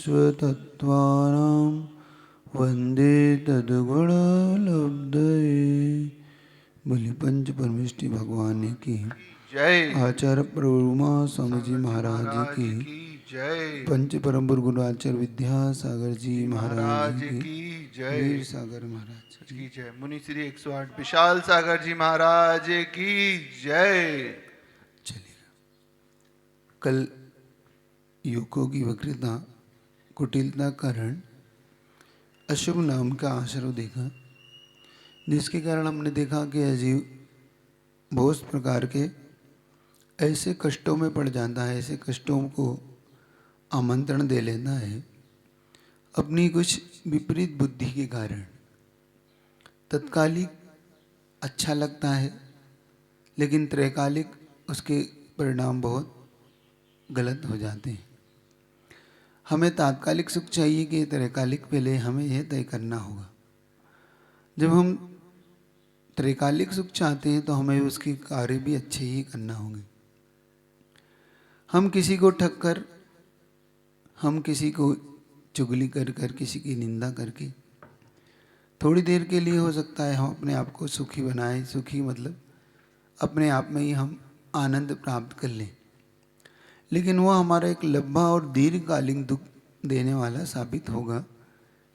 विश्वतत्त्वानां वन्दे तद्गुणलब्धये। बोले पंच परमेष्टि भगवान की जय। आचार्य प्रभुमा स्वामी जी महाराज की जय। पंच परम गुरु आचार्य विद्यासागर जी महाराज की जय। वीर सागर महाराज की जय। मुनि श्री 108 विशाल सागर जी महाराज की जय। चलिए, कल युगों की वक्रता कुटिलता कारण अशुभ नाम का आश्रय देखा, जिसके कारण हमने देखा कि अजीव बहुत प्रकार के ऐसे कष्टों में पड़ जाता है, ऐसे कष्टों को आमंत्रण दे लेता है अपनी कुछ विपरीत बुद्धि के कारण। तत्कालिक अच्छा लगता है, लेकिन त्रैकालिक उसके परिणाम बहुत गलत हो जाते हैं। हमें तात्कालिक सुख चाहिए कि त्रैकालिक, पहले हमें यह तय करना होगा। जब हम त्रैकालिक सुख चाहते हैं तो हमें उसके कार्य भी अच्छे ही करना होंगे। हम किसी को ठग कर, हम किसी को चुगली कर कर, किसी की निंदा करके थोड़ी देर के लिए हो सकता है हम अपने आप को सुखी बनाएं। सुखी मतलब अपने आप में ही हम आनंद प्राप्त कर लें, लेकिन वह हमारा एक लंबा और दीर्घकालीन दुख देने वाला साबित होगा,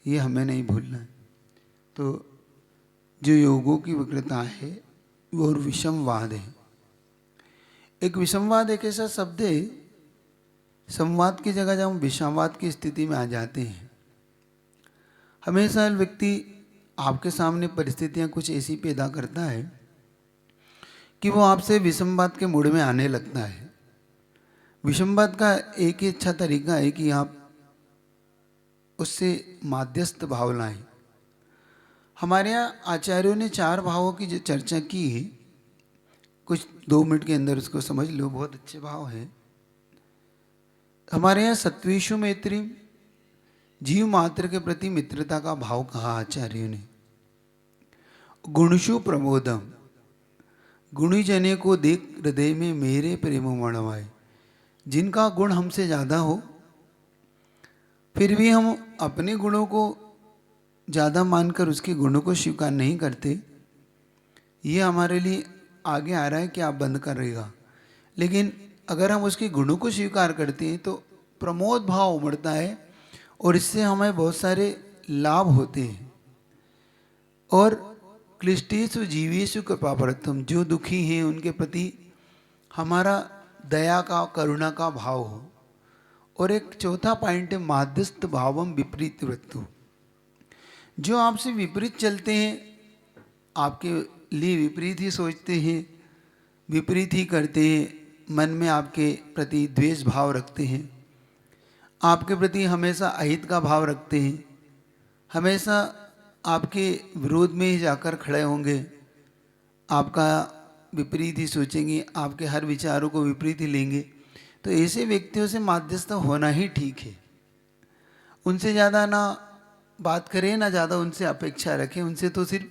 ये हमें नहीं भूलना है। तो जो योगों की विकृता है वो और विषमवाद है। एक विषमवाद एक ऐसा शब्द है, संवाद की जगह जब हम विषमवाद की स्थिति में आ जाते हैं, हमेशा व्यक्ति आपके सामने परिस्थितियां कुछ ऐसी पैदा करता है कि वो आपसे विषमवाद के मूड में आने लगता है। विषमवाद का एक ही अच्छा तरीका है कि आप उससे माध्यस्थ भाव लाएं। हमारे यहाँ आचार्यों ने 4 भावों की जो चर्चा की है, कुछ 2 मिनट के अंदर उसको समझ लो, बहुत अच्छे भाव हैं। हमारे यहाँ सत्वेषु मैत्री, जीव मात्र के प्रति मित्रता का भाव कहा आचार्यों ने। गुणशु प्रमोदम, गुणी जने को देख हृदय में मेरे प्रेम मणवाए। जिनका गुण हमसे ज़्यादा हो, फिर भी हम अपने गुणों को ज़्यादा मानकर उसके गुणों को स्वीकार नहीं करते, ये हमारे लिए आगे आ रहा है कि आप बंद करेगा। लेकिन अगर हम उसके गुणों को स्वीकार करते हैं तो प्रमोद भाव उमड़ता है और इससे हमें बहुत सारे लाभ होते हैं। और क्लिष्टेषु जीवेषु कृपापरत्वम, जो दुखी हैं उनके प्रति हमारा दया का, करुणा का भाव हो। और एक चौथा पॉइंट है माध्यस्थ भावम विपरीत वृत्तु, जो आपसे विपरीत चलते हैं, आपके लिए विपरीत ही सोचते हैं, विपरीत ही करते हैं, मन में आपके प्रति द्वेष भाव रखते हैं, आपके प्रति हमेशा अहित का भाव रखते हैं, हमेशा आपके विरोध में ही जाकर खड़े होंगे, आपका विपरीत ही सोचेंगे, आपके हर विचारों को विपरीत ही लेंगे, तो ऐसे व्यक्तियों से माध्यस्थ होना ही ठीक है। उनसे ज़्यादा ना बात करें, ना ज़्यादा उनसे अपेक्षा रखें, उनसे तो सिर्फ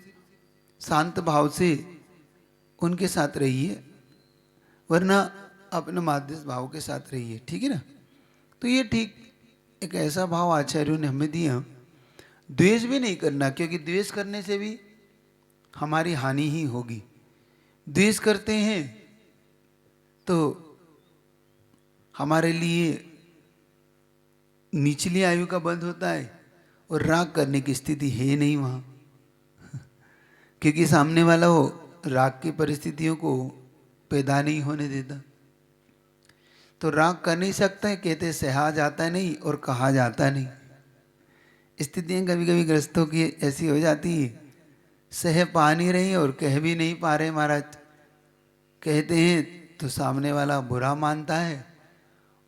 शांत भाव से उनके साथ रहिए, वरना अपने माध्यस्थ भाव के साथ रहिए, ठीक है ना। तो ये ठीक एक ऐसा भाव आचार्यों ने हमें दिया। द्वेष भी नहीं करना, क्योंकि द्वेष करने से भी हमारी हानि ही होगी। द्वेष करते हैं तो हमारे लिए निचली आयु का बंध होता है और राग करने की स्थिति है नहीं वहाँ, क्योंकि सामने वाला वो राग की परिस्थितियों को पैदा नहीं होने देता। तो राग कर नहीं सकता है, कहते सहा जाता नहीं और कहा जाता नहीं। स्थितियाँ कभी कभी ग्रस्तों की ऐसी हो जाती है, सह पा नहीं रही और कह भी नहीं पा रहे महाराज। कहते हैं तो सामने वाला बुरा मानता है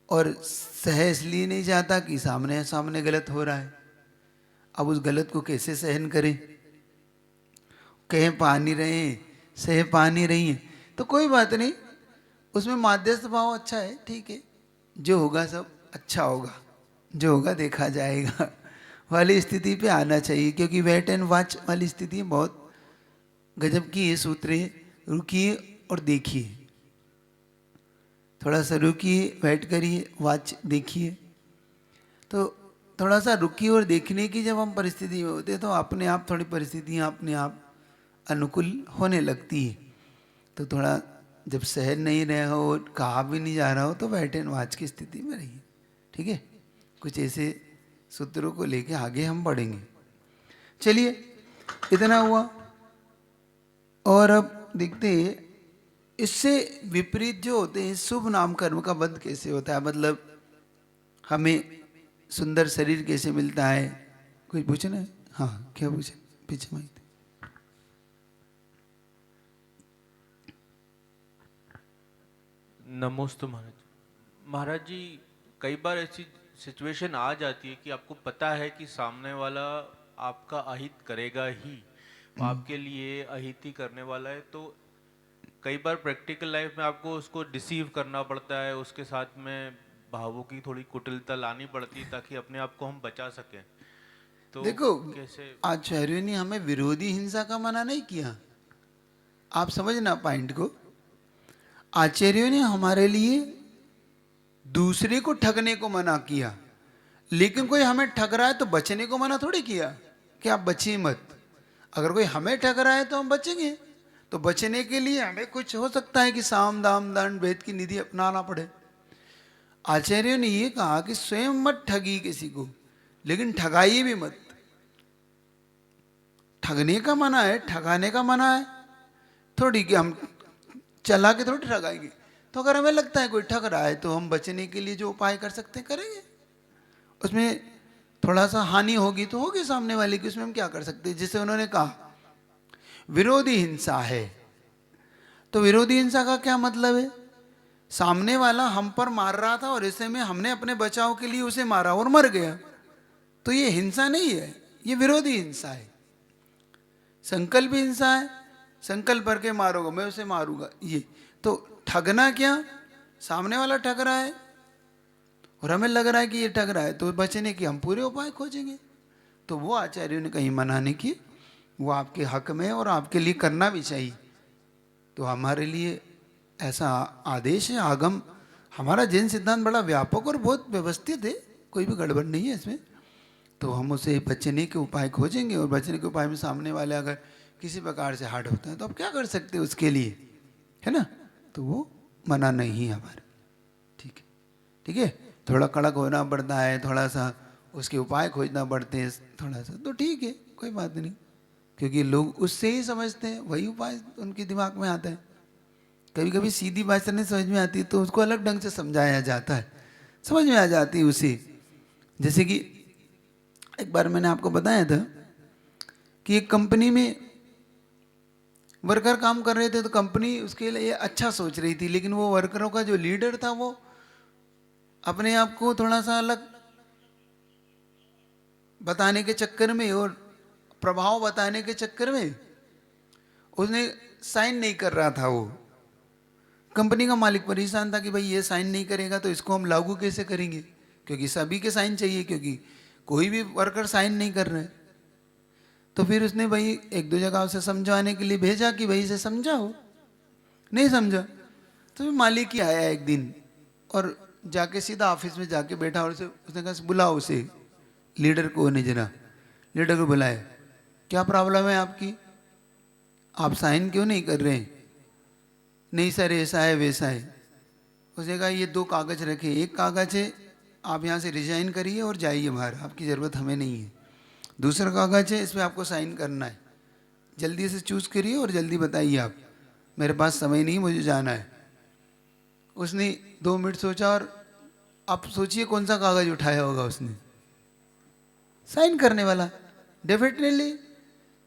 और सह इसलिए नहीं चाहता कि सामने सामने गलत हो रहा है। अब उस गलत को कैसे सहन करें? कह पा नहीं रहे, सह पा नहीं रही हैं, तो कोई बात नहीं, उसमें माध्यस्थ भाव अच्छा है, ठीक है, जो होगा सब अच्छा होगा, जो होगा देखा जाएगा वाली स्थिति पे आना चाहिए। क्योंकि वेट एंड वॉच वाली स्थिति बहुत गजब की है। सूत्र है, रुकिए और देखिए, थोड़ा सा रुकिए, वेट करिए, वॉच देखिए। तो थोड़ा सा रुकी और देखने की जब हम परिस्थिति में होते हैं तो अपने आप थोड़ी परिस्थितियाँ अपने आप अनुकूल होने लगती है। तो थोड़ा जब सहन नहीं रहे हो और कहा भी नहीं जा रहा हो तो वेट एंड वॉच की स्थिति में रहिए, ठीक है। कुछ ऐसे सूत्रों को लेके आगे हम बढ़ेंगे। चलिए, इतना हुआ। और अब देखते हैं इससे विपरीत जो होते हैं शुभ नाम कर्म का बंध कैसे होता है, मतलब हमें सुंदर शरीर कैसे मिलता है। कुछ पूछना है? हाँ, क्या पूछे? पीछे माइक। नमोस्तु महाराज। महाराज जी, कई बार ऐसी सिचुएशन आ जाती है कि आपको पता है कि सामने वाला आपका अहित करेगा ही, आपके लिए अहित ही करने वाला है, तो कई बार प्रैक्टिकल लाइफ में आपको उसको डिसीव करना पड़ता है, उसके साथ में भावों की थोड़ी कुटिलता लानी पड़ती है ताकि अपने आप को हम बचा सकें। तो देखो, कैसे? आचार्यों ने हमें विरोधी हिंसा का मना नहीं किया, आप समझना पॉइंट को। आचार्यों ने हमारे लिए दूसरे को ठगने को मना किया, लेकिन कोई हमें ठग रहा है तो बचने को मना थोड़ी किया कि आप बचिए मत। अगर कोई हमें ठग रहा है तो हम बचेंगे, तो बचने के लिए हमें कुछ हो सकता है कि साम दाम दंड भेद की निधि अपनाना पड़े। आचार्यों ने ये कहा कि स्वयं मत ठगी किसी को, लेकिन ठगाइए भी मत। ठगने का मना है, ठगाने का मना है थोड़ी कि हम चला के थोड़ी ठगाएंगे। तो अगर हमें लगता है कोई ठग रहा है तो हम बचने के लिए जो उपाय कर सकते हैं करेंगे। उसमें थोड़ा सा हानि होगी तो होगी सामने वाले की, उसमें हम क्या कर सकते हैं। जिसे उन्होंने कहा विरोधी हिंसा है, तो विरोधी हिंसा का क्या मतलब है? सामने वाला हम पर मार रहा था और ऐसे में हमने अपने बचाव के लिए उसे मारा और मर गया, तो ये हिंसा नहीं है, ये विरोधी हिंसा है। संकल्प हिंसा है, संकल्प करके मारोगे, मैं उसे मारूंगा, ये तो ठगना। क्या सामने वाला ठग रहा है और हमें लग रहा है कि ये ठग रहा है, तो बचने के हम पूरे उपाय खोजेंगे। तो वो आचार्यों ने कहीं मना नहीं की, वो आपके हक में है और आपके लिए करना भी चाहिए। तो हमारे लिए ऐसा आदेश है, आगम। हमारा जैन सिद्धांत बड़ा व्यापक और बहुत व्यवस्थित है, कोई भी गड़बड़ नहीं है इसमें। तो हम उसे बचने के उपाय खोजेंगे, और बचने के उपाय में सामने वाले अगर किसी प्रकार से हार्ड होता है तो आप क्या कर सकते हैं उसके लिए, है ना। तो वो मना नहीं है हमारे, ठीक है, ठीक है। थोड़ा कड़क होना पड़ता है, थोड़ा सा उसके उपाय खोजना पड़ते हैं थोड़ा सा, तो ठीक है, कोई बात नहीं। क्योंकि लोग उससे ही समझते हैं, वही उपाय उनके दिमाग में आता है। कभी कभी सीधी भाषा नहीं समझ में आती तो उसको अलग ढंग से समझाया जाता है, समझ में आ जाती है उसे। जैसे कि एक बार मैंने आपको बताया था कि एक कंपनी में वर्कर काम कर रहे थे, तो कंपनी उसके लिए अच्छा सोच रही थी, लेकिन वो वर्करों का जो लीडर था वो अपने आप को थोड़ा सा अलग बताने के चक्कर में और प्रभाव बताने के चक्कर में उसने साइन नहीं कर रहा था। वो कंपनी का मालिक परेशान था कि भाई ये साइन नहीं करेगा तो इसको हम लागू कैसे करेंगे, क्योंकि सभी के साइन चाहिए, क्योंकि कोई भी वर्कर साइन नहीं कर रहे। तो फिर उसने भाई एक दो जगह उसे समझाने के लिए भेजा कि भाई इसे समझाओ, नहीं समझा। तो फिर मालिक ही आया एक दिन और जाके सीधा ऑफिस में जाके बैठा और उसने कहा बुलाओ उसे, लीडर को ने जरा। लीडर को बुलाया, क्या प्रॉब्लम है आपकी, आप साइन क्यों नहीं कर रहे हैं? नहीं सर ऐसा है वैसा है। उसने कहा ये दो कागज रखे, एक कागज है आप यहाँ से रिजाइन करिए और जाइए बाहर, आपकी ज़रूरत हमें नहीं है। दूसरा कागज है, इस पर आपको साइन करना है, जल्दी से चूज़ करिए और जल्दी बताइए, आप मेरे पास समय नहीं, मुझे जाना है। उसने 2 मिनट सोचा और आप सोचिए कौन सा कागज उठाया होगा उसने, साइन करने वाला, डेफिनेटली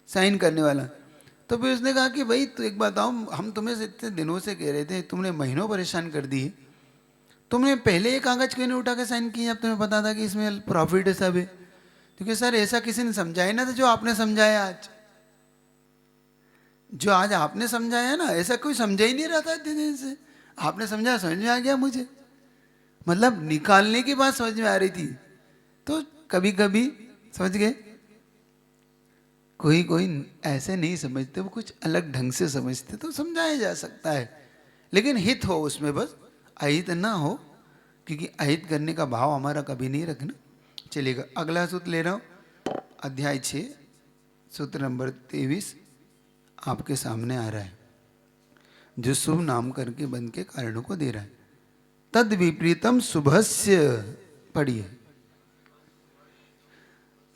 साइन करने वाला। तो फिर उसने कहा कि भाई तो एक बात बताओ, हम तुम्हें इतने दिनों से कह रहे थे, तुमने महीनों परेशान कर दिए, तुमने पहले ये कागज क्यों नहीं उठा के साइन किया जब तुम्हें पता था कि इसमें प्रॉफिट है सब है? क्योंकि सर ऐसा किसी ने समझाया ना था जो आपने समझाया आज, जो आज आपने समझाया ना, ऐसा कोई समझा ही नहीं रहा था इतने दिन से, आपने समझाया समझ में आ गया मुझे, मतलब निकालने की बात समझ में आ रही थी। तो कभी कभी समझ गए, कोई कोई ऐसे नहीं समझते, वो कुछ अलग ढंग से समझते, तो समझाया जा सकता है, लेकिन हित हो उसमें, बस अहित ना हो, क्योंकि अहित करने का भाव हमारा कभी नहीं रखना। चलिएगा, अगला सूत्र ले रहा हूँ, अध्याय 6 सूत्र नंबर 23 आपके सामने आ रहा है, जो शुभ नामकरण के बंध के कारणों को दे रहा है। तद विपरीतम शुभस्य, पढ़िए।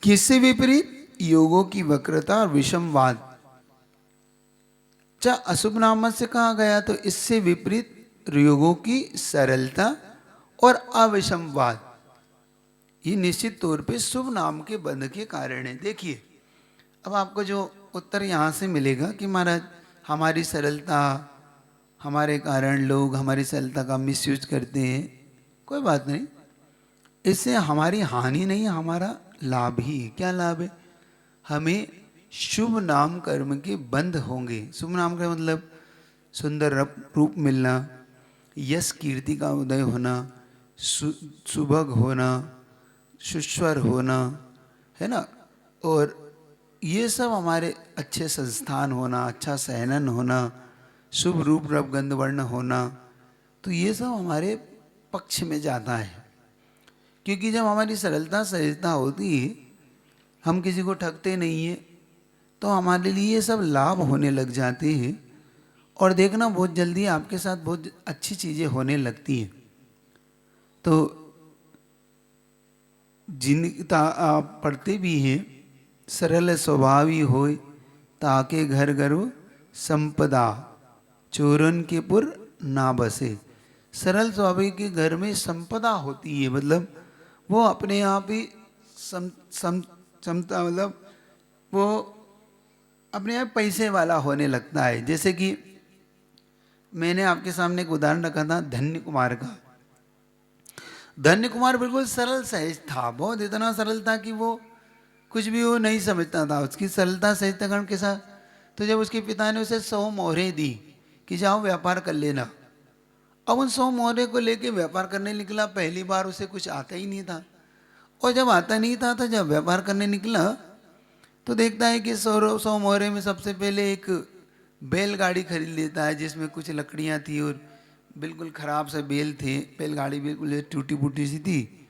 किससे विपरीत? योगों की वक्रता और विषमवाद। चाहे अशुभ नाम से कहा गया तो इससे विपरीत योगों की सरलता और अविषमवाद, ये निश्चित तौर पे शुभ नाम के बंध के कारण है। देखिए, अब आपको जो उत्तर यहाँ से मिलेगा कि महाराज हमारी सरलता, हमारे कारण लोग हमारी सरलता का मिसयूज करते हैं, कोई बात नहीं, इससे हमारी हानि नहीं, हमारा लाभ ही। क्या लाभ है? हमें शुभ नाम कर्म के बंध होंगे। शुभ नाम कर्म मतलब सुंदर रूप मिलना, यश कीर्ति का उदय होना, सुभग होना, सुस्वर होना, है ना, और ये सब हमारे अच्छे संस्थान होना, अच्छा सहनन होना, शुभ रूप रब गंध वर्ण होना, तो ये सब हमारे पक्ष में जाता है। क्योंकि जब हमारी सरलता सहजता होती है, हम किसी को ठगते नहीं है, तो हमारे लिए ये सब लाभ होने लग जाते हैं। और देखना, बहुत जल्दी आपके साथ बहुत अच्छी चीज़ें होने लगती हैं। तो जिनका आप पढ़ते भी हैं, सरल स्वभावी होय ताके घर गर्व संपदा, चोरन के पुर ना बसे। सरल स्वभावी के घर में संपदा होती है, मतलब वो अपने आप ही क्षमता, मतलब वो अपने आप पैसे वाला होने लगता है। जैसे कि मैंने आपके सामने एक उदाहरण रखा था धन्य कुमार का। धन्य कुमार बिल्कुल सरल सहज था, बहुत इतना सरल था कि वो कुछ भी वो नहीं समझता था। उसकी सरलता सहजता कारण के साथ, तो जब उसके पिता ने उसे 100 मोहरें दी कि जाओ व्यापार कर लेना, अब उन 100 मोहरे को लेके व्यापार करने निकला। पहली बार उसे कुछ आता ही नहीं था, और जब आता नहीं था तो जब व्यापार करने निकला तो देखता है कि 100 मोहरे में सबसे पहले एक बैलगाड़ी खरीद लेता है, जिसमें कुछ लकड़ियां थी और बिल्कुल ख़राब से बैल थे। बैलगाड़ी बिल्कुल टूटी फूटी सी थी,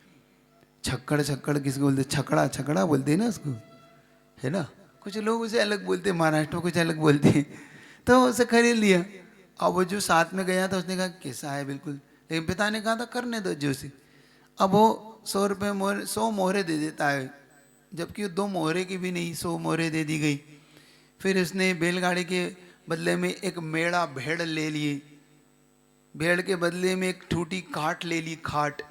छक्कड़ छक्कड़ किसको बोलते, छकड़ा छकड़ा बोलते हैं ना उसको, है ना, कुछ लोग उसे अलग बोलते हैं, महाराष्ट्र में कुछ अलग बोलते हैं। तो उसे खरीद लिया। अब वो जो साथ में गया था उसने कहा कैसा है बिल्कुल, लेकिन पिता ने कहा था करने दो जो सी। अब वो 100 रुपये मोहरे, 100 मोहरे दे देता है, जबकि 2 मोहरे की भी नहीं 100 मोहरे दे दी गई। फिर उसने बैलगाड़ी के बदले में एक मेड़ा भेड़ ले लिए, भेड़ के बदले में एक टूटी खाट ले ली, खाट।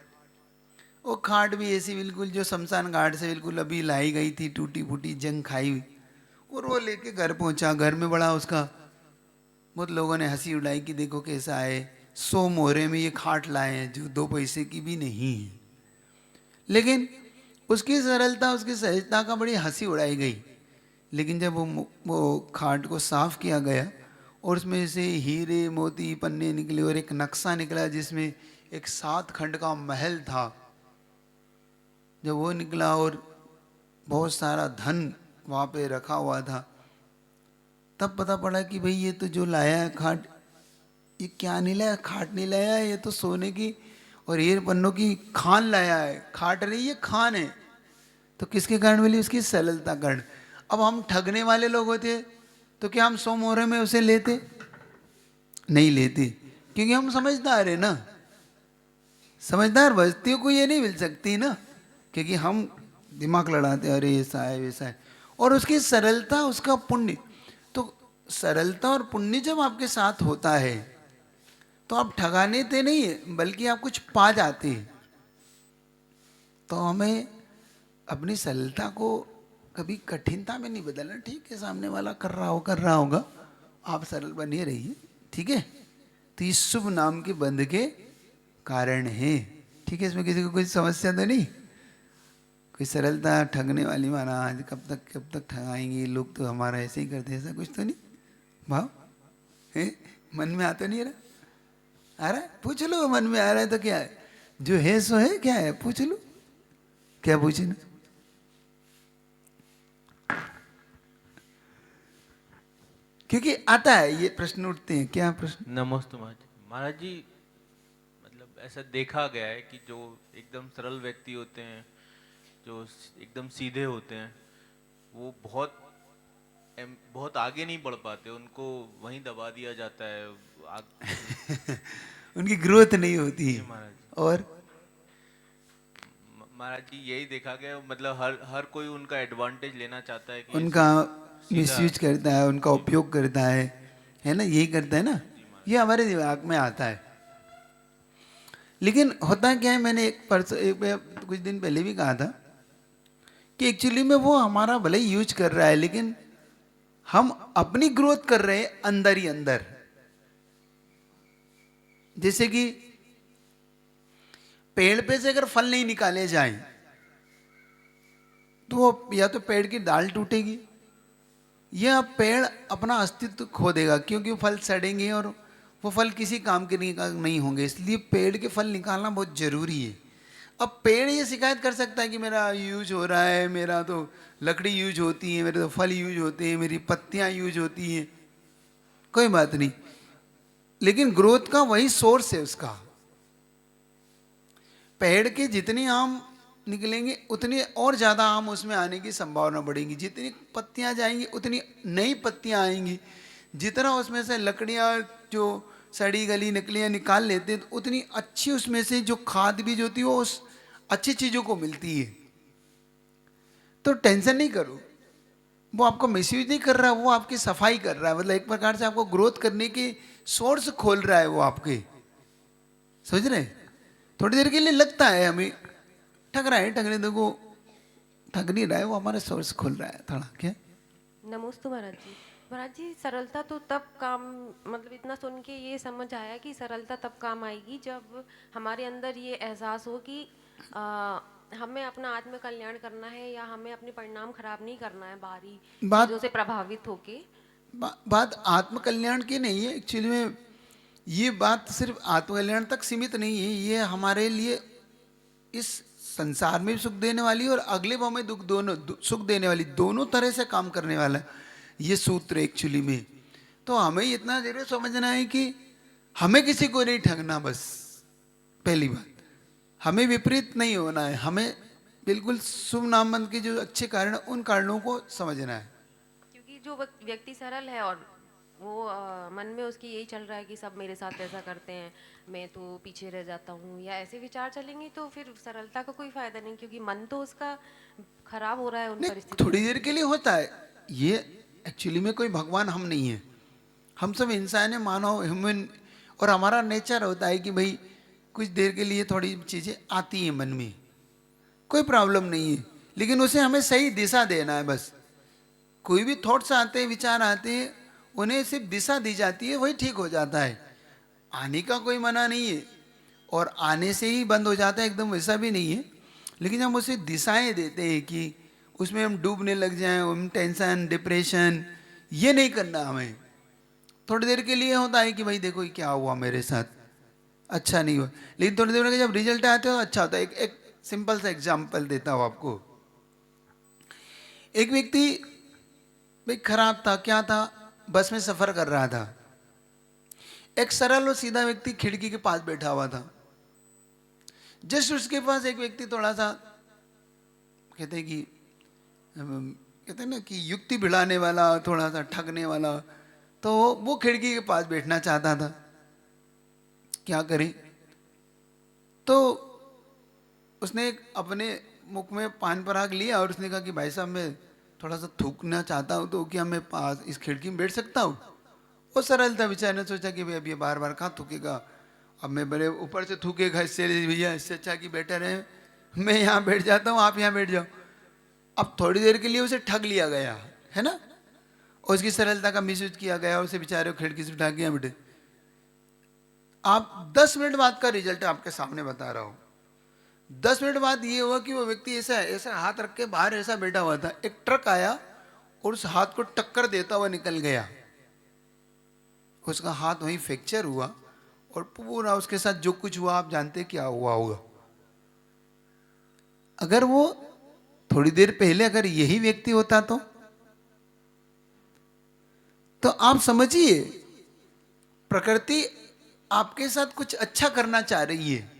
वो खाट भी ऐसी बिल्कुल जो शमशान घाट से बिल्कुल अभी लाई गई थी, टूटी फूटी जंग खाई हुई। और वो लेके घर पहुंचा। घर में बड़ा उसका बहुत लोगों ने हंसी उड़ाई कि देखो कैसा है, 100 मोहरे में ये खाट लाए हैं जो 2 पैसे की भी नहीं है। लेकिन उसकी सरलता, उसकी सहजता का बड़ी हंसी उड़ाई गई। लेकिन जब वो खाट को साफ किया गया और उसमें से हीरे मोती पन्ने निकले और एक नक्शा निकला जिसमें एक 7 खंड का महल था, जब वो निकला और बहुत सारा धन वहाँ पे रखा हुआ था, तब पता पड़ा कि भाई ये तो जो लाया है खाट, ये क्या नहीं लाया, खाट नहीं लाया है, ये तो सोने की और हीरे पन्नों की खान लाया है। खाट रही है, खान है। तो किसके कारण मिली? उसकी सरलता कारण। अब हम ठगने वाले लोग होते तो क्या हम 100 मोहरे में उसे लेते? नहीं लेते, क्योंकि हम समझदार है ना। समझदार बस्तियों को ये नहीं मिल सकती ना, क्योंकि हम दिमाग लड़ाते, अरे ऐसा है वैसा है। और उसकी सरलता, उसका पुण्य, तो सरलता और पुण्य जब आपके साथ होता है तो आप ठगाने थे नहीं है, बल्कि आप कुछ पा जाते हैं। तो हमें अपनी सरलता को कभी कठिनता में नहीं बदलना। ठीक है, सामने वाला कर रहा होगा, आप सरल बने रहिए, ठीक है। तो ये शुभ नाम के बंध के कारण है, ठीक है। इसमें किसी को कोई समस्या तो नहीं? कोई सरलता ठगने वाली, महाराज कब तक ठगाएंगे लोग, तो हमारा ऐसे ही करते, ऐसा कुछ तो नहीं भाव है? मन में आता नहीं रहा? आ रहा है? पूछ लो, मन में आ रहा है तो क्या है, जो है सो है, क्या है पूछ लो, क्या पूछना। क्योंकि आता है, ये प्रश्न उठते हैं। क्या प्रश्न? नमस्ते महाराज जी। मतलब ऐसा देखा गया है कि जो एकदम सरल व्यक्ति होते हैं जो एकदम सीधे होते हैं वो बहुत आगे नहीं बढ़ पाते, उनको वहीं दबा दिया जाता है। उनकी ग्रोथ नहीं होती जी है। महाराज। और महाराज जी यही देखा गया, मतलब हर हर कोई उनका एडवांटेज लेना चाहता है कि ये उनका सीधा। मिसयूज करता है, उनका जी उपयोग करता है ना, यही करता है ना, जी महाराज। ये हमारे दिमाग में आता है। लेकिन होता क्या है, मैंने कुछ दिन पहले भी कहा था कि एक्चुअली में वो हमारा भले ही यूज कर रहा है, लेकिन हम अपनी ग्रोथ कर रहे हैं अंदर ही अंदर। जैसे कि पेड़ पे से अगर फल नहीं निकाले जाएं तो वो या तो पेड़ की डाल टूटेगी या पेड़ अपना अस्तित्व खो देगा, क्योंकि वो फल सड़ेंगे और वो फल किसी काम के नहीं होंगे। इसलिए पेड़ के फल निकालना बहुत जरूरी है। अब पेड़ ये शिकायत कर सकता है कि मेरा यूज हो रहा है, मेरा तो लकड़ी यूज होती है, मेरे तो फल यूज होते हैं, मेरी पत्तियां यूज होती हैं, कोई बात नहीं। लेकिन ग्रोथ का वही सोर्स है उसका। पेड़ के जितने आम निकलेंगे उतनी और ज़्यादा आम उसमें आने की संभावना बढ़ेगी, जितनी पत्तियां जाएंगी उतनी नई पत्तियां आएंगी, जितना उसमें से लकड़ियां जो सड़ी गली निकलियां निकाल लेते हैं तो उतनी अच्छी उसमें से जो खाद बीज होती है वो उस अच्छी चीज़ों को मिलती है। तो टेंशन नहीं करो, वो आपको मिसयूज नहीं कर रहा, वो आपकी सफाई कर रहा है, मतलब एक प्रकार से आपको ग्रोथ करने के सोर्स खोल रहा है वो आपके। समझ रहे? थोड़ी देर के लिए लगता है हमें ठग रहा है, ठगने दो, वो ठग नहीं रहा है, वो हमारे सोर्स खोल रहा है थोड़ा। क्या? नमस्ते महाराज जी। महाराज जी, सरलता तो तब काम, मतलब इतना सुन के ये समझ आया कि सरलता तब काम आएगी जब हमारे अंदर ये एहसास हो कि हमें अपना आत्म कल्याण करना है या हमें अपने परिणाम खराब नहीं करना है बाहरी बात चीजों से प्रभावित होके। बात आत्मकल्याण की नहीं है एक्चुअली में। ये बात सिर्फ आत्मकल्याण तक सीमित नहीं है, ये हमारे लिए इस संसार में भी सुख देने वाली और अगले भाव में सुख देने वाली, दोनों तरह से काम करने वाला है ये सूत्र एक्चुअली में। तो हमें इतना जरूर समझना है कि हमें किसी को नहीं ठगना, बस पहली बात। हमें विपरीत नहीं होना है, हमें बिल्कुल शुभ नामंद के जो अच्छे कारण उन कारणों को समझना है। क्योंकि जो व्यक्ति सरल है और वो मन में उसकी यही चल रहा है कि सब मेरे साथ ऐसा करते हैं, मैं तो पीछे रह जाता हूँ, या ऐसे विचार चलेंगे तो फिर सरलता का कोई फायदा नहीं, क्योंकि मन तो उसका खराब हो रहा है उन नहीं, परिस्थितियों थोड़ी देर के लिए होता है ये। एक्चुअली में कोई भगवान हम नहीं है, हम सब इंसान है, मानव, ह्यूमन। और हमारा नेचर होता है कि भाई कुछ देर के लिए थोड़ी चीज़ें आती हैं मन में, कोई प्रॉब्लम नहीं है, लेकिन उसे हमें सही दिशा देना है बस। कोई भी थॉट्स आते हैं, विचार आते हैं, उन्हें सिर्फ दिशा दी जाती है, वही ठीक हो जाता है। आने का कोई मना नहीं है और आने से ही बंद हो जाता है एकदम, वैसा भी नहीं है। लेकिन हम उसे दिशाएं देते हैं कि उसमें हम डूबने लग जाएं, हम टेंशन डिप्रेशन, ये नहीं करना हमें। थोड़ी देर के लिए होता है कि भाई देखो ये क्या हुआ मेरे साथ, अच्छा नहीं हुआ, लेकिन थोड़ी देर के जब रिजल्ट आते हो अच्छा होता है। एक सिंपल सा एग्जाम्पल देता हूँ आपको। एक व्यक्ति भाई खराब था, क्या था, बस में सफर कर रहा था। एक सरल और सीधा व्यक्ति खिड़की के पास बैठा हुआ था। जस्ट उसके पास एक व्यक्ति थोड़ा सा कहते हैं ना कि युक्ति भिड़ाने वाला, थोड़ा सा ठगने वाला, तो वो खिड़की के पास बैठना चाहता था। क्या करे? तो उसने अपने मुख में पान पराग लिया और उसने कहा कि भाई साहब मैं थोड़ा सा थूकना चाहता हूँ, तो क्या मैं पास इस खिड़की में बैठ सकता हूँ? वो सरल था, बेचारे ने सोचा कि भाई अब ये बार बार कहाँ थूकेगा, अब मैं बड़े ऊपर से थूकेगा, इससे भैया इससे अच्छा कि बेटर है मैं यहाँ बैठ जाता हूँ, आप यहाँ बैठ जाओ। अब थोड़ी देर के लिए उसे ठग लिया गया है ना, और उसकी सरलता का मिसयूज किया गया, उसे बेचारे को खिड़की से उठा के यहाँ बैठे। आप 10 मिनट बाद का रिजल्ट आपके सामने बता रहा हूँ। 10 मिनट बाद ये हुआ कि वो व्यक्ति ऐसा ऐसा हाथ रख के बाहर ऐसा बैठा हुआ था, एक ट्रक आया और उस हाथ को टक्कर देता हुआ निकल गया। उसका हाथ वहीं फ्रैक्चर हुआ और पूरा उसके साथ जो कुछ हुआ आप जानते क्या हुआ होगा। अगर वो थोड़ी देर पहले अगर यही व्यक्ति होता तो आप समझिए प्रकृति आपके साथ कुछ अच्छा करना चाह रही है,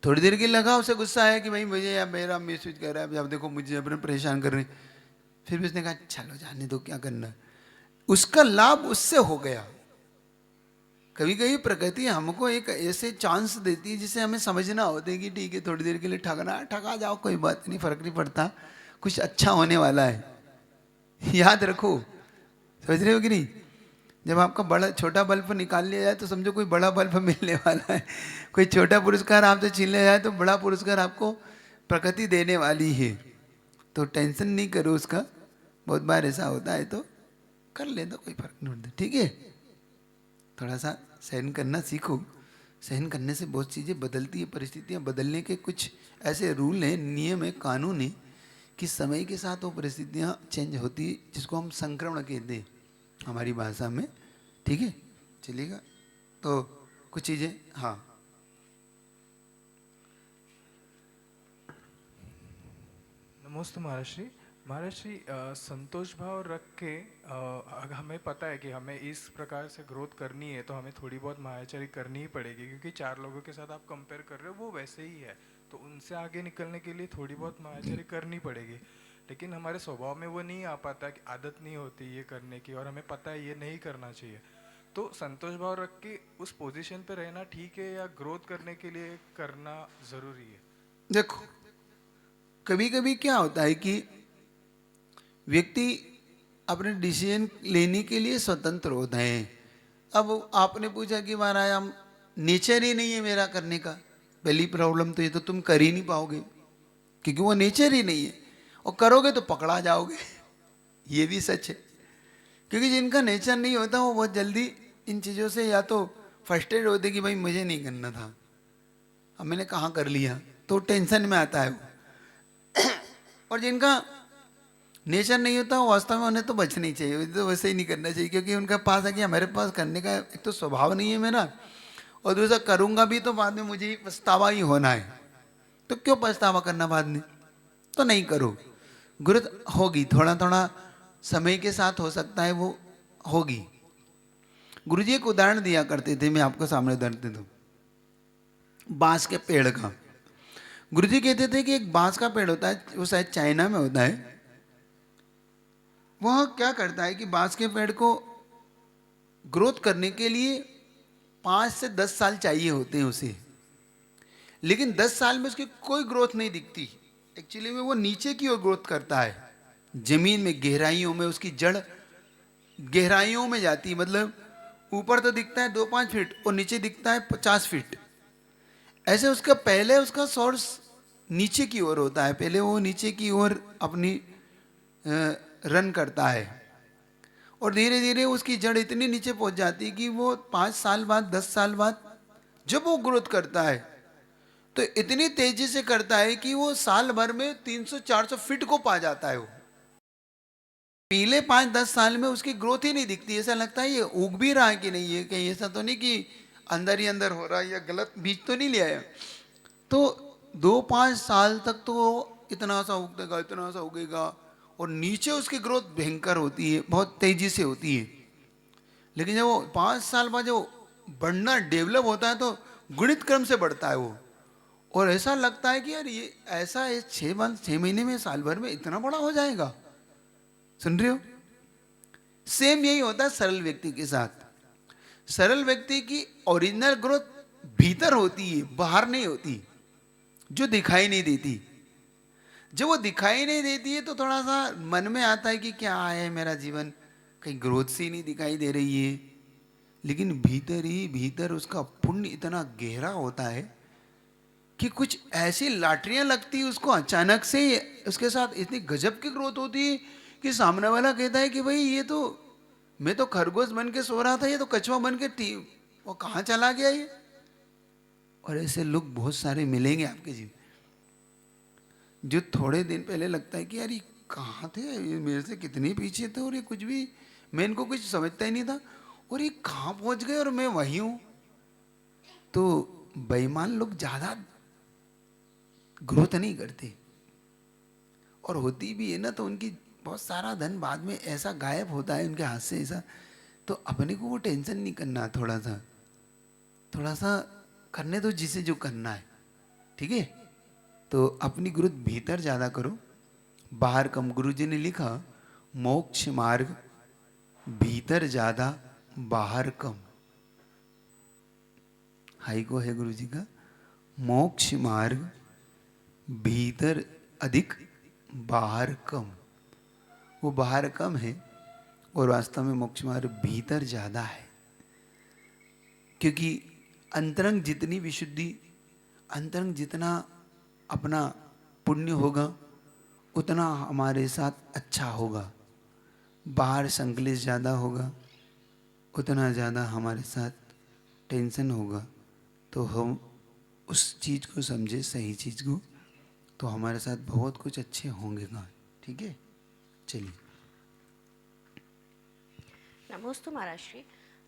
थोड़ी देर के लिए लगा उसे गुस्सा आया कि भाई मुझे या मेरा मिसयूज कर रहा है, अब देखो मुझे अपने परेशान कर रहे हैं। फिर भी उसने कहा चलो जाने दो, क्या करना है। उसका लाभ उससे हो गया। कभी कभी प्रकृति हमको एक ऐसे चांस देती है जिसे हमें समझना होता है कि ठीक है थोड़ी देर के लिए ठगना है, ठगा जाओ, कोई बात नहीं, फर्क नहीं पड़ता, कुछ अच्छा होने वाला है। याद रखो, समझ रहे हो कि नहीं। जब आपका बड़ा छोटा बल्ब निकाल लिया जाए तो समझो कोई बड़ा बल्ब मिलने वाला है। कोई छोटा पुरस्कार आपसे छीन लिया जाए तो बड़ा पुरस्कार आपको प्रकृति देने वाली है। तो टेंशन नहीं करो उसका, बहुत बार ऐसा होता है तो कर ले दो, कोई फर्क नहीं पड़ता, ठीक है। थोड़ा सा सहन करना सीखो। सहन करने से बहुत चीज़ें बदलती है, परिस्थितियाँ बदलने के कुछ ऐसे रूल हैं, नियम है, कानून है कि समय के साथ वो परिस्थितियाँ चेंज होती है, जिसको हम संक्रमण कहते हैं हमारी भाषा में, ठीक है, चलेगा। तो कुछ चीज़ें, हाँ नमस्ते महाराज श्री। महाराज श्री, संतोष भाव रख के हमें पता है कि हमें इस प्रकार से ग्रोथ करनी है तो हमें थोड़ी बहुत मायाचारी करनी ही पड़ेगी, क्योंकि 4 लोगों के साथ आप कंपेयर कर रहे हो वो वैसे ही है, तो उनसे आगे निकलने के लिए थोड़ी बहुत मायाचारी करनी पड़ेगी। लेकिन हमारे स्वभाव में वो नहीं आ पाता, कि आदत नहीं होती ये करने की, और हमें पता है ये नहीं करना चाहिए। तो संतोष भाव रख के उस पोजीशन पे रहना ठीक है या ग्रोथ करने के लिए करना ज़रूरी है? देखो, कभी कभी क्या होता है कि व्यक्ति अपने डिसीजन लेने के लिए स्वतंत्र होता है। अब आपने पूछा कि महाराज हम नेचर ही नहीं है मेरा करने का, पहली प्रॉब्लम तो ये तो तुम कर ही नहीं पाओगे, क्योंकि वो नेचर ही नहीं है, और करोगे तो पकड़ा जाओगे। ये भी सच है, क्योंकि जिनका नेचर नहीं होता वो बहुत जल्दी इन चीज़ों से या तो फ्रस्ट्रेट होते कि भाई मुझे नहीं करना था, अब मैंने कहाँ कर लिया, तो टेंशन में आता है वो। और जिनका नेचर नहीं होता वो वास्तव में उन्हें तो बचना ही चाहिए, तो वैसे ही नहीं करना चाहिए, क्योंकि उनका पास है कि हमारे पास करने का एक तो स्वभाव नहीं है मेरा, और दूसरा करूँगा भी तो बाद में मुझे ही पछतावा ही होना है, तो क्यों पछतावा करना बाद में, तो नहीं करो। ग्रोथ होगी, थोड़ा थोड़ा समय के साथ हो सकता है वो होगी। गुरुजी एक उदाहरण दिया करते थे, मैं आपको सामने उदाहरण दे दूँ बांस के पेड़ का। गुरुजी कहते थे कि एक बांस का पेड़ होता है, वो शायद चाइना में होता है। वह क्या करता है कि बांस के पेड़ को ग्रोथ करने के लिए 5 से 10 साल चाहिए होते हैं उसे, लेकिन 10 साल में उसकी कोई ग्रोथ नहीं दिखती। एक्चुअली में वो नीचे की ओर ग्रोथ करता है, जमीन में गहराइयों में उसकी जड़ गहराइयों में जाती है, मतलब ऊपर तो दिखता है 2-5 फीट और नीचे दिखता है 50 फीट। ऐसे उसका पहले उसका सोर्स नीचे की ओर होता है, पहले वो नीचे की ओर अपनी रन करता है, और धीरे धीरे उसकी जड़ इतनी नीचे पहुंच जाती है कि वो 5 साल बाद 10 साल बाद जब वो ग्रोथ करता है तो इतनी तेजी से करता है कि वो साल भर में 300-400 फीट को पा जाता है। वो पहले 5-10 साल में उसकी ग्रोथ ही नहीं दिखती, ऐसा लगता है ये उग भी रहा है कि नहीं, है कहीं ऐसा तो नहीं कि अंदर ही अंदर हो रहा है या गलत बीज तो नहीं लिया है। तो 2-5 साल तक तो वो इतना सा उगेगा, इतना सा उगेगा, और नीचे उसकी ग्रोथ भयंकर होती है, बहुत तेजी से होती है। लेकिन जब वो 5 साल बाद जो बढ़ना डेवलप होता है तो गुणित क्रम से बढ़ता है वो, और ऐसा लगता है कि यार ये ऐसा 6 महीने में, साल भर में इतना बड़ा हो जाएगा। सुन रहे हो? सेम यही होता है सरल व्यक्ति के साथ। सरल व्यक्ति की ओरिजिनल ग्रोथ भीतर होती है, बाहर नहीं होती, जो दिखाई नहीं देती। जब वो दिखाई नहीं देती है तो थोड़ा सा मन में आता है कि क्या है मेरा जीवन, कहीं ग्रोथ सी नहीं दिखाई दे रही है। लेकिन भीतर ही भीतर उसका पुण्य इतना गहरा होता है कि कुछ ऐसी लाटरियां लगती उसको, अचानक से उसके साथ इतनी गजब की ग्रोथ होती है कि सामने वाला कहता है कि भाई ये तो, मैं तो खरगोश बन के सो रहा था, ये तो कछुआ बन के वो कहाँ चला गया ये। और ऐसे लोग बहुत सारे मिलेंगे आपके जीवन, जो थोड़े दिन पहले लगता है कि यार ये कहाँ थे, ये मेरे से कितने पीछे थे, और ये कुछ भी, मैं इनको कुछ समझता ही नहीं था, और ये कहाँ पहुँच गए और मैं वही हूँ। तो बेईमान लोग ज़्यादा ग्रोथ नहीं करते, और होती भी है ना तो उनकी बहुत सारा धन बाद में ऐसा गायब होता है उनके हाथ से ऐसा। तो अपने को वो टेंशन नहीं करना, थोड़ा सा करने दो जिसे जो करना है, ठीक है। तो अपनी ग्रोथ भीतर ज़्यादा करो, बाहर कम। गुरु जी ने लिखा मोक्ष मार्ग भीतर ज़्यादा बाहर कम। हाई को है गुरु जी का, मोक्ष मार्ग भीतर अधिक बाहर कम। वो बाहर कम है और वास्तव में मोक्ष मार्ग भीतर ज़्यादा है, क्योंकि अंतरंग जितनी विशुद्धि, अंतरंग जितना अपना पुण्य होगा उतना हमारे साथ अच्छा होगा। बाहर संकलेश ज़्यादा होगा उतना ज़्यादा हमारे साथ टेंशन होगा। तो हम उस चीज़ को समझे, सही चीज़ को, तो हमारे साथ बहुत कुछ अच्छे होंगे ना। ठीक है, चलिए। नमोस्तु महाराज श्री।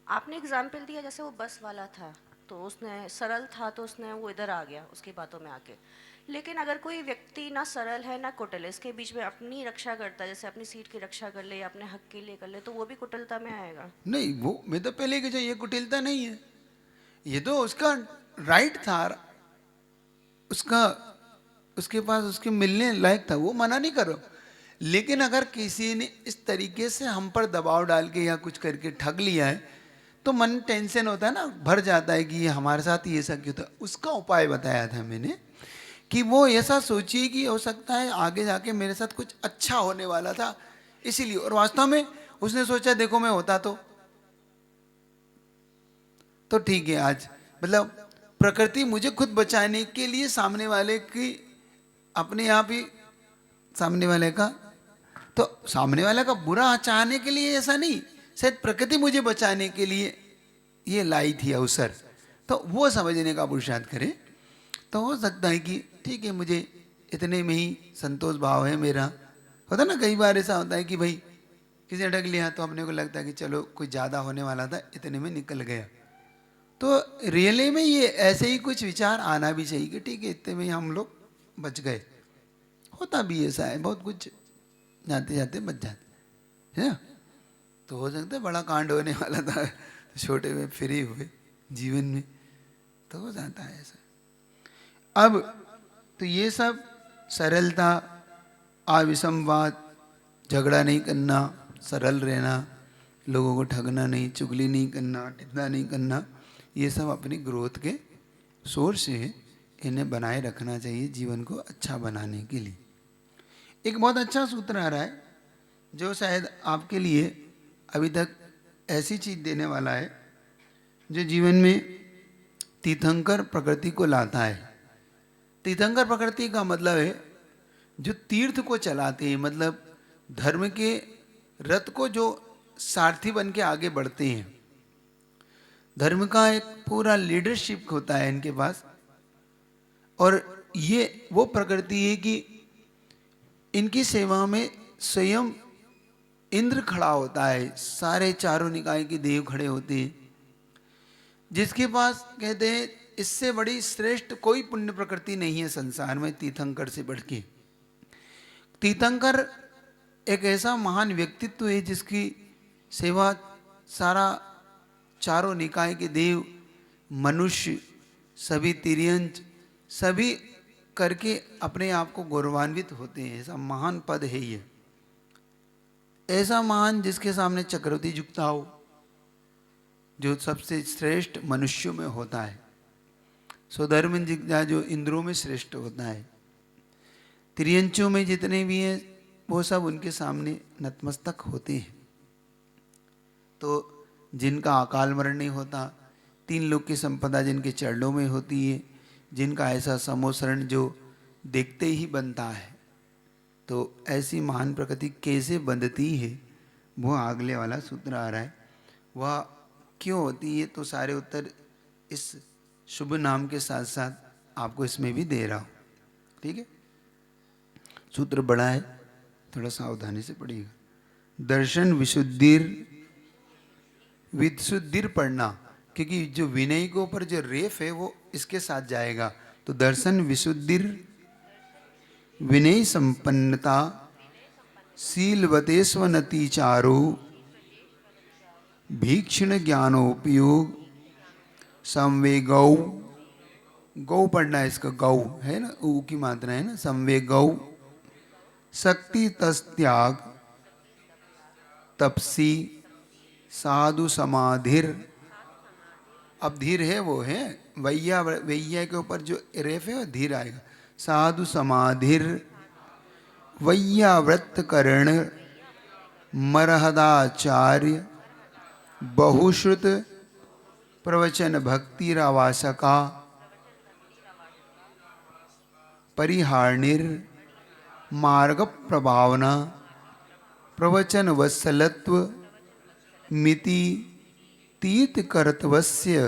आपने एग्जाम्पल दिया जैसे वो बस वाला था, तो उसने सरल था तो उसने वो इधर आ गया उसकी बातों में आके। लेकिन अगर कोई व्यक्ति ना सरल है ना कुटिल, इसके बीच में अपनी रक्षा करता है, जैसे अपनी सीट की रक्षा कर ले या अपने हक के लिए कर ले, तो वो भी कुटिलता में आएगा? नहीं, वो मैं तो पहले कि जो ये कुटिलता नहीं है, ये तो उसका राइट था, उसका उसके पास उसके मिलने लायक था, वो मना नहीं करो। लेकिन अगर किसी ने इस तरीके से हम पर दबाव डाल के या कुछ करके ठग लिया है तो मन टेंशन होता है ना, भर जाता है कि ये हमारे साथ ही ऐसा क्यों था। उसका उपाय बताया था मैंने कि वो ऐसा सोचिए कि हो सकता है आगे जाके मेरे साथ कुछ अच्छा होने वाला था इसीलिए, और वास्तव में उसने सोचा देखो मैं होता तो ठीक है। आज मतलब प्रकृति मुझे खुद बचाने के लिए सामने वाले की, अपने आप ही सामने वाले का, तो सामने वाले का बुरा चाहने के लिए ऐसा नहीं, शायद प्रकृति मुझे बचाने के लिए ये लाई थी अवसर, तो वो समझने का पुरुषार्थ करे तो हो सकता है कि ठीक है मुझे इतने में ही संतोष भाव है मेरा। होता ना, कई बार ऐसा होता है कि भाई किसी ने ठग लिया तो अपने को लगता है कि चलो कोई ज़्यादा होने वाला था, इतने में निकल गया। तो रियली में ये ऐसे ही कुछ विचार आना भी चाहिए कि ठीक है इतने में ही हम लोग बच गए। होता भी ऐसा है, बहुत कुछ जाते जाते बच जाते है ना। तो हो सकता है बड़ा कांड होने वाला था तो छोटे में फ्री हुए जीवन में, तो हो जाता है ऐसा। अब तो ये सब सरलता, अविसंवाद, झगड़ा नहीं करना, सरल रहना, लोगों को ठगना नहीं, चुगली नहीं करना, टिप्पा नहीं करना, ये सब अपनी ग्रोथ के सोर्स है। इन्हें बनाए रखना चाहिए जीवन को अच्छा बनाने के लिए। एक बहुत अच्छा सूत्र आ रहा है जो शायद आपके लिए अभी तक ऐसी चीज देने वाला है जो जीवन में तीर्थंकर प्रकृति को लाता है। तीर्थंकर प्रकृति का मतलब है जो तीर्थ को चलाते हैं, मतलब धर्म के रथ को जो सारथी बन के आगे बढ़ते हैं। धर्म का एक पूरा लीडरशिप होता है इनके पास, और ये वो प्रकृति है कि इनकी सेवा में स्वयं इंद्र खड़ा होता है, सारे चारों निकाय के देव खड़े होते हैं, जिसके पास कहते हैं इससे बड़ी श्रेष्ठ कोई पुण्य प्रकृति नहीं है संसार में तीर्थंकर से बढ़ के। तीर्थंकर एक ऐसा महान व्यक्तित्व है जिसकी सेवा सारा चारों निकाय के देव, मनुष्य, सभी तिर्यंच, सभी करके अपने आप को गौरवान्वित होते हैं। ऐसा महान पद है ये, ऐसा महान जिसके सामने चक्रवर्ती झुकता हो, जो सबसे श्रेष्ठ मनुष्यों में होता है, स्वधर्म जिज्ञा जो इंद्रों में श्रेष्ठ होता है, त्रियंचों में जितने भी हैं वो सब उनके सामने नतमस्तक होते हैं। तो जिनका अकाल मरण नहीं होता, तीन लोक की संपदा जिनके चरणों में होती है, जिनका ऐसा समोसरण जो देखते ही बनता है, तो ऐसी महान प्रकृति कैसे बंधती है वो अगले वाला सूत्र आ रहा है। वह क्यों होती है तो सारे उत्तर इस शुभ नाम के साथ साथ आपको इसमें भी दे रहा हूँ। ठीक है, सूत्र बड़ा है, थोड़ा सावधानी से पढ़िएगा। दर्शन विशुद्धिर विशुद्धिर पढ़ना, क्योंकि जो विनय के ऊपर जो रेफ है वो इसके साथ जाएगा। तो दर्शन विशुद्धिर विनय संपन्नता शीलवतेस्वनति चारो भीक्षण ज्ञानोपयोग संवेगौ गौ पढ़ना है इसका, गौ है ना, ऊ की मात्रा है ना, संवेग गौ। शक्ति तस त्याग तपसी साधु समाधिर। अब धीर है वो है वैया, वैया के ऊपर जो रेफ है वो धीर आएगा। साधु समाधिर वैयाव्रत करण मरहदाचार्य बहुश्रुत प्रवचन भक्ति रावासका परिहार्णिर मार्ग प्रभावना प्रवचन वत्सलत्व मिति तीर्थ कर्तवस्य।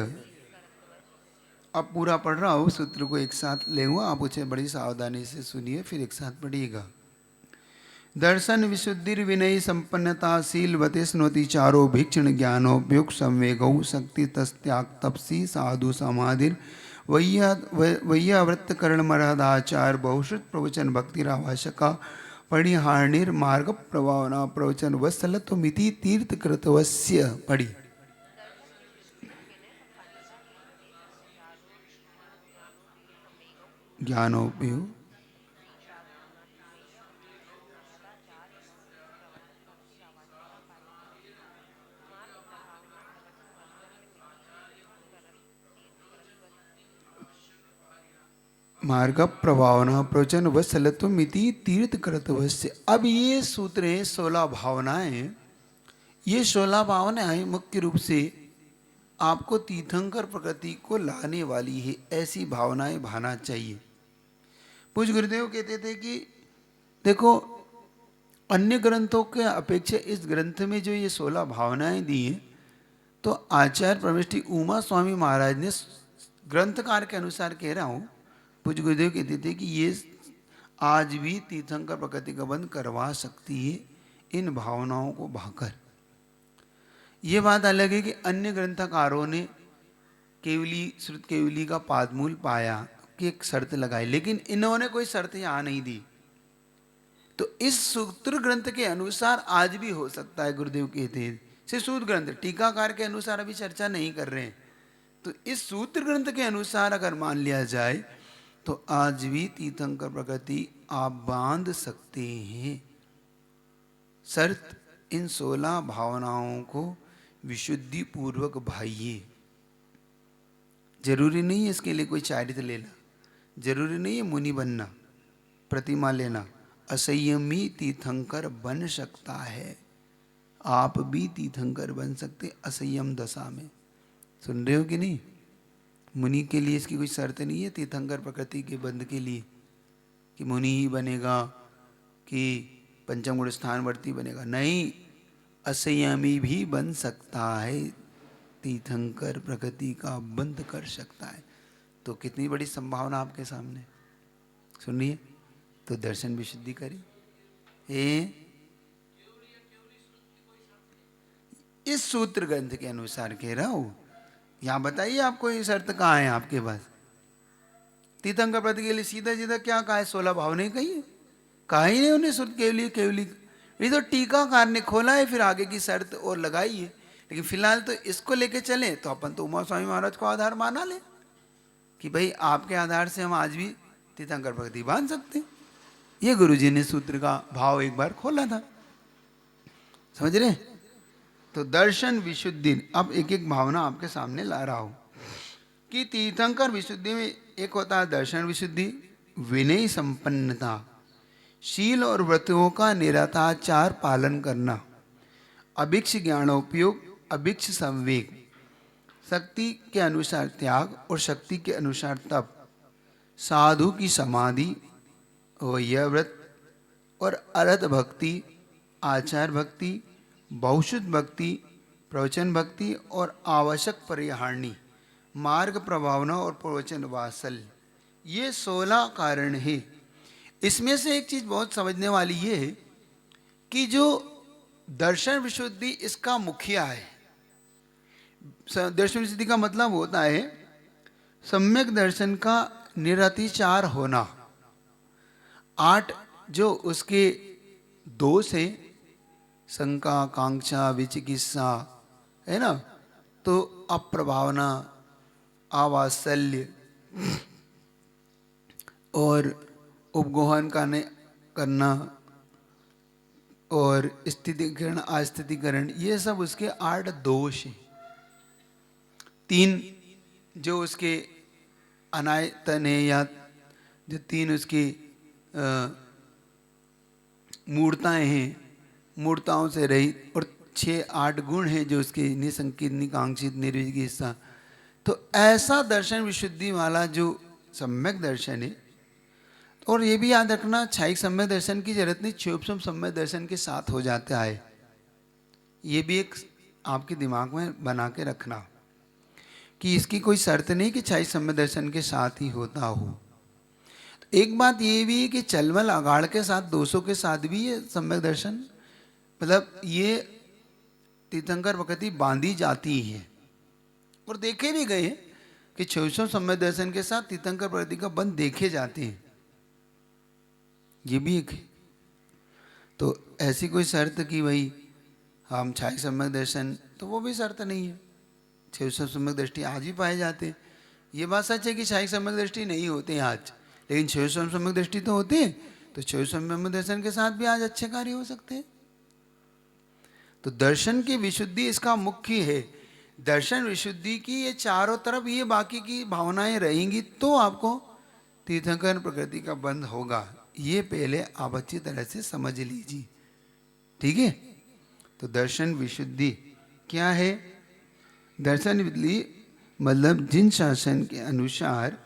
अब पूरा पढ़ रहा हूँ, सूत्र को एक साथ ले हुआ, आप उसे बड़ी सावधानी से सुनिए, फिर एक साथ पढ़िएगा। दर्शन विशुद्धिर विनय संपन्नता शीलवते स्नोति चारो भिक्षण ज्ञानोपयुक्त संवेगौ शक्ति तस्त्याग तपसी साधु समाधिर वैयाव्रत कर्ण मरहदाचार बहुश्रुत प्रवचन भक्ति रावाशका परिहार्णिर मार्ग प्रभावना प्रवचन वत्सलत्व मिति तीर्थ कृतवस्य। पढ़ी ज्ञानोपयुक्त मार्ग प्रभावना प्रवचन वत्सलत्व मिति तीर्थ कर्तवस्य। अब ये सूत्र है 16 भावनाएं। ये 16 भावनाएं मुख्य रूप से आपको तीर्थंकर प्रकृति को लाने वाली है, ऐसी भावनाएं भाना चाहिए। पूज्य गुरुदेव कहते थे कि देखो अन्य ग्रंथों के अपेक्षा इस ग्रंथ में जो ये 16 भावनाएं दी हैं, तो आचार्य परमेष्ठी उमा स्वामी महाराज ने ग्रंथकार के अनुसार कह रहा हूँ, पूज्य गुरुदेव कहते थे कि ये आज भी तीर्थंकर प्रकृति का बंध करवा सकती है इन भावनाओं को भाकर। ये बात अलग है कि अन्य ग्रंथकारों ने केवली श्रुत केवली का पादमूल पाया कि एक शर्त लगाई, लेकिन इन्होंने कोई शर्त यहाँ नहीं दी। तो इस सूत्र ग्रंथ के अनुसार आज भी हो सकता है, गुरुदेव कहते हैं। सिर्फ सूत्र ग्रंथ, टीकाकार के अनुसार अभी चर्चा नहीं कर रहे हैं। तो इस सूत्र ग्रंथ के अनुसार अगर मान लिया जाए तो आज भी तीर्थंकर प्रकृति आप बांध सकते हैं। शर्त इन 16 भावनाओं को विशुद्धि पूर्वक भाइये। जरूरी नहीं है इसके लिए कोई चारित्र लेना, जरूरी नहीं है मुनि बनना, प्रतिमा लेना। असंयमी तीर्थंकर बन सकता है, आप भी तीर्थंकर बन सकते असंयम दशा में। सुन रहे हो कि नहीं? मुनि के लिए इसकी कोई शर्त नहीं है तीर्थंकर प्रकृति के बंध के लिए कि मुनि ही बनेगा कि पंचम गुण स्थानवर्ती बनेगा। नहीं, असंयमी भी बन सकता है, तीर्थंकर प्रकृति का बंध कर सकता है। तो कितनी बड़ी संभावना आपके सामने। सुनिए, तो दर्शन विशुद्धि करिए। इस सूत्र ग्रंथ के अनुसार कह रहा हूं। यहाँ बताइए आपको ये शर्त कहाँ है आपके पास? तीर्थंकर प्रति के लिए सीधा सीधा क्या कहा है? 16 भावनाएं कही है, कहा ही नहीं उन्हें शुद्ध केवली केवली। ये तो टीकाकार ने खोला है, फिर आगे की शर्त और लगाई है। लेकिन फिलहाल तो इसको लेके चले तो अपन तो उमा स्वामी महाराज को आधार माना ले कि भाई आपके आधार से हम आज भी तीर्थंकर प्रति बांध सकते हैं। ये गुरु जी ने सूत्र का भाव एक बार खोला था, समझ रहे? तो दर्शन विशुद्धि, अब एक एक भावना आपके सामने ला रहा हूं कि तीर्थंकर विशुद्धि में एक होता है दर्शन विशुद्धि, विनय संपन्नता, शील और व्रतों का निरताचार पालन करना, अभिक्ष ज्ञानोपयोग, अभिक्ष संवेग, शक्ति के अनुसार त्याग और शक्ति के अनुसार तप, साधु की समाधि, वैयाव्रत और अर्हत भक्ति, आचार भक्ति, बहुश्रुत भक्ति, प्रवचन भक्ति और आवश्यक परिहारणी, मार्ग प्रभावना और प्रवचन वात्सल्य। ये 16 कारण है। इसमें से एक चीज बहुत समझने वाली ये है कि जो दर्शन विशुद्धि इसका मुखिया है। दर्शन विशुद्धि का मतलब होता है सम्यक दर्शन का निरतिचार होना। 8 जो उसके दोष है, शंका, कांक्षा, विचिकित्सा, है ना, तो अप्रभावना, अवात्सल्य, और उपगोहन करना और स्थितिकरण अस्थितिकरण, ये सब उसके 8 दोष हैं। 3 जो उसके अनायतन है, या जो 3 उसकी मूर्ताएं हैं, मूर्ताओं से रहित, और 6-8 गुण हैं जो उसके निसंकित निकांक्षित निर्विज्ञ हिस्सा। तो ऐसा दर्शन विशुद्धि वाला जो सम्यक दर्शन है, और ये भी याद रखना क्षायिक सम्यक दर्शन की जरूरत नहीं, क्षोभसम सम्यक दर्शन के साथ हो जाता है। ये भी एक आपके दिमाग में बना के रखना कि इसकी कोई शर्त नहीं कि क्षायिक सम्यक दर्शन के साथ ही होता हो। तो एक बात ये भी है कि चलमल अगाड़ के साथ, दोषों के साथ भी ये सम्यक दर्शन, मतलब ये तीर्थंकर प्रकृति बांधी जाती है, और देखे भी गए हैं कि क्षोभसम सम्यक दर्शन के साथ तीर्थंकर प्रकृति का बंध देखे जाते हैं। ये भी एक है। तो ऐसी कोई शर्त कि भाई हम क्षायिक सम्यक दर्शन, तो वो भी शर्त नहीं है। क्षोभसम सम्यक दृष्टि आज भी पाए जाते हैं। ये बात सच है कि क्षायिक सम्यक दृष्टि नहीं होते हैं आज, लेकिन क्षोभसम सम्यक दृष्टि तो होते हैं। तो क्षोभसम सम्यक दर्शन के साथ भी आज अच्छे कार्य हो सकते हैं। तो दर्शन की विशुद्धि इसका मुख्य है। दर्शन विशुद्धि की ये चारों तरफ ये बाकी की भावनाएं रहेंगी तो आपको तीर्थंकर प्रकृति का बंध होगा। ये पहले आप अच्छी तरह से समझ लीजिए, ठीक है। तो दर्शन विशुद्धि क्या है? दर्शन विशुद्धि मतलब जिन शासन के अनुसार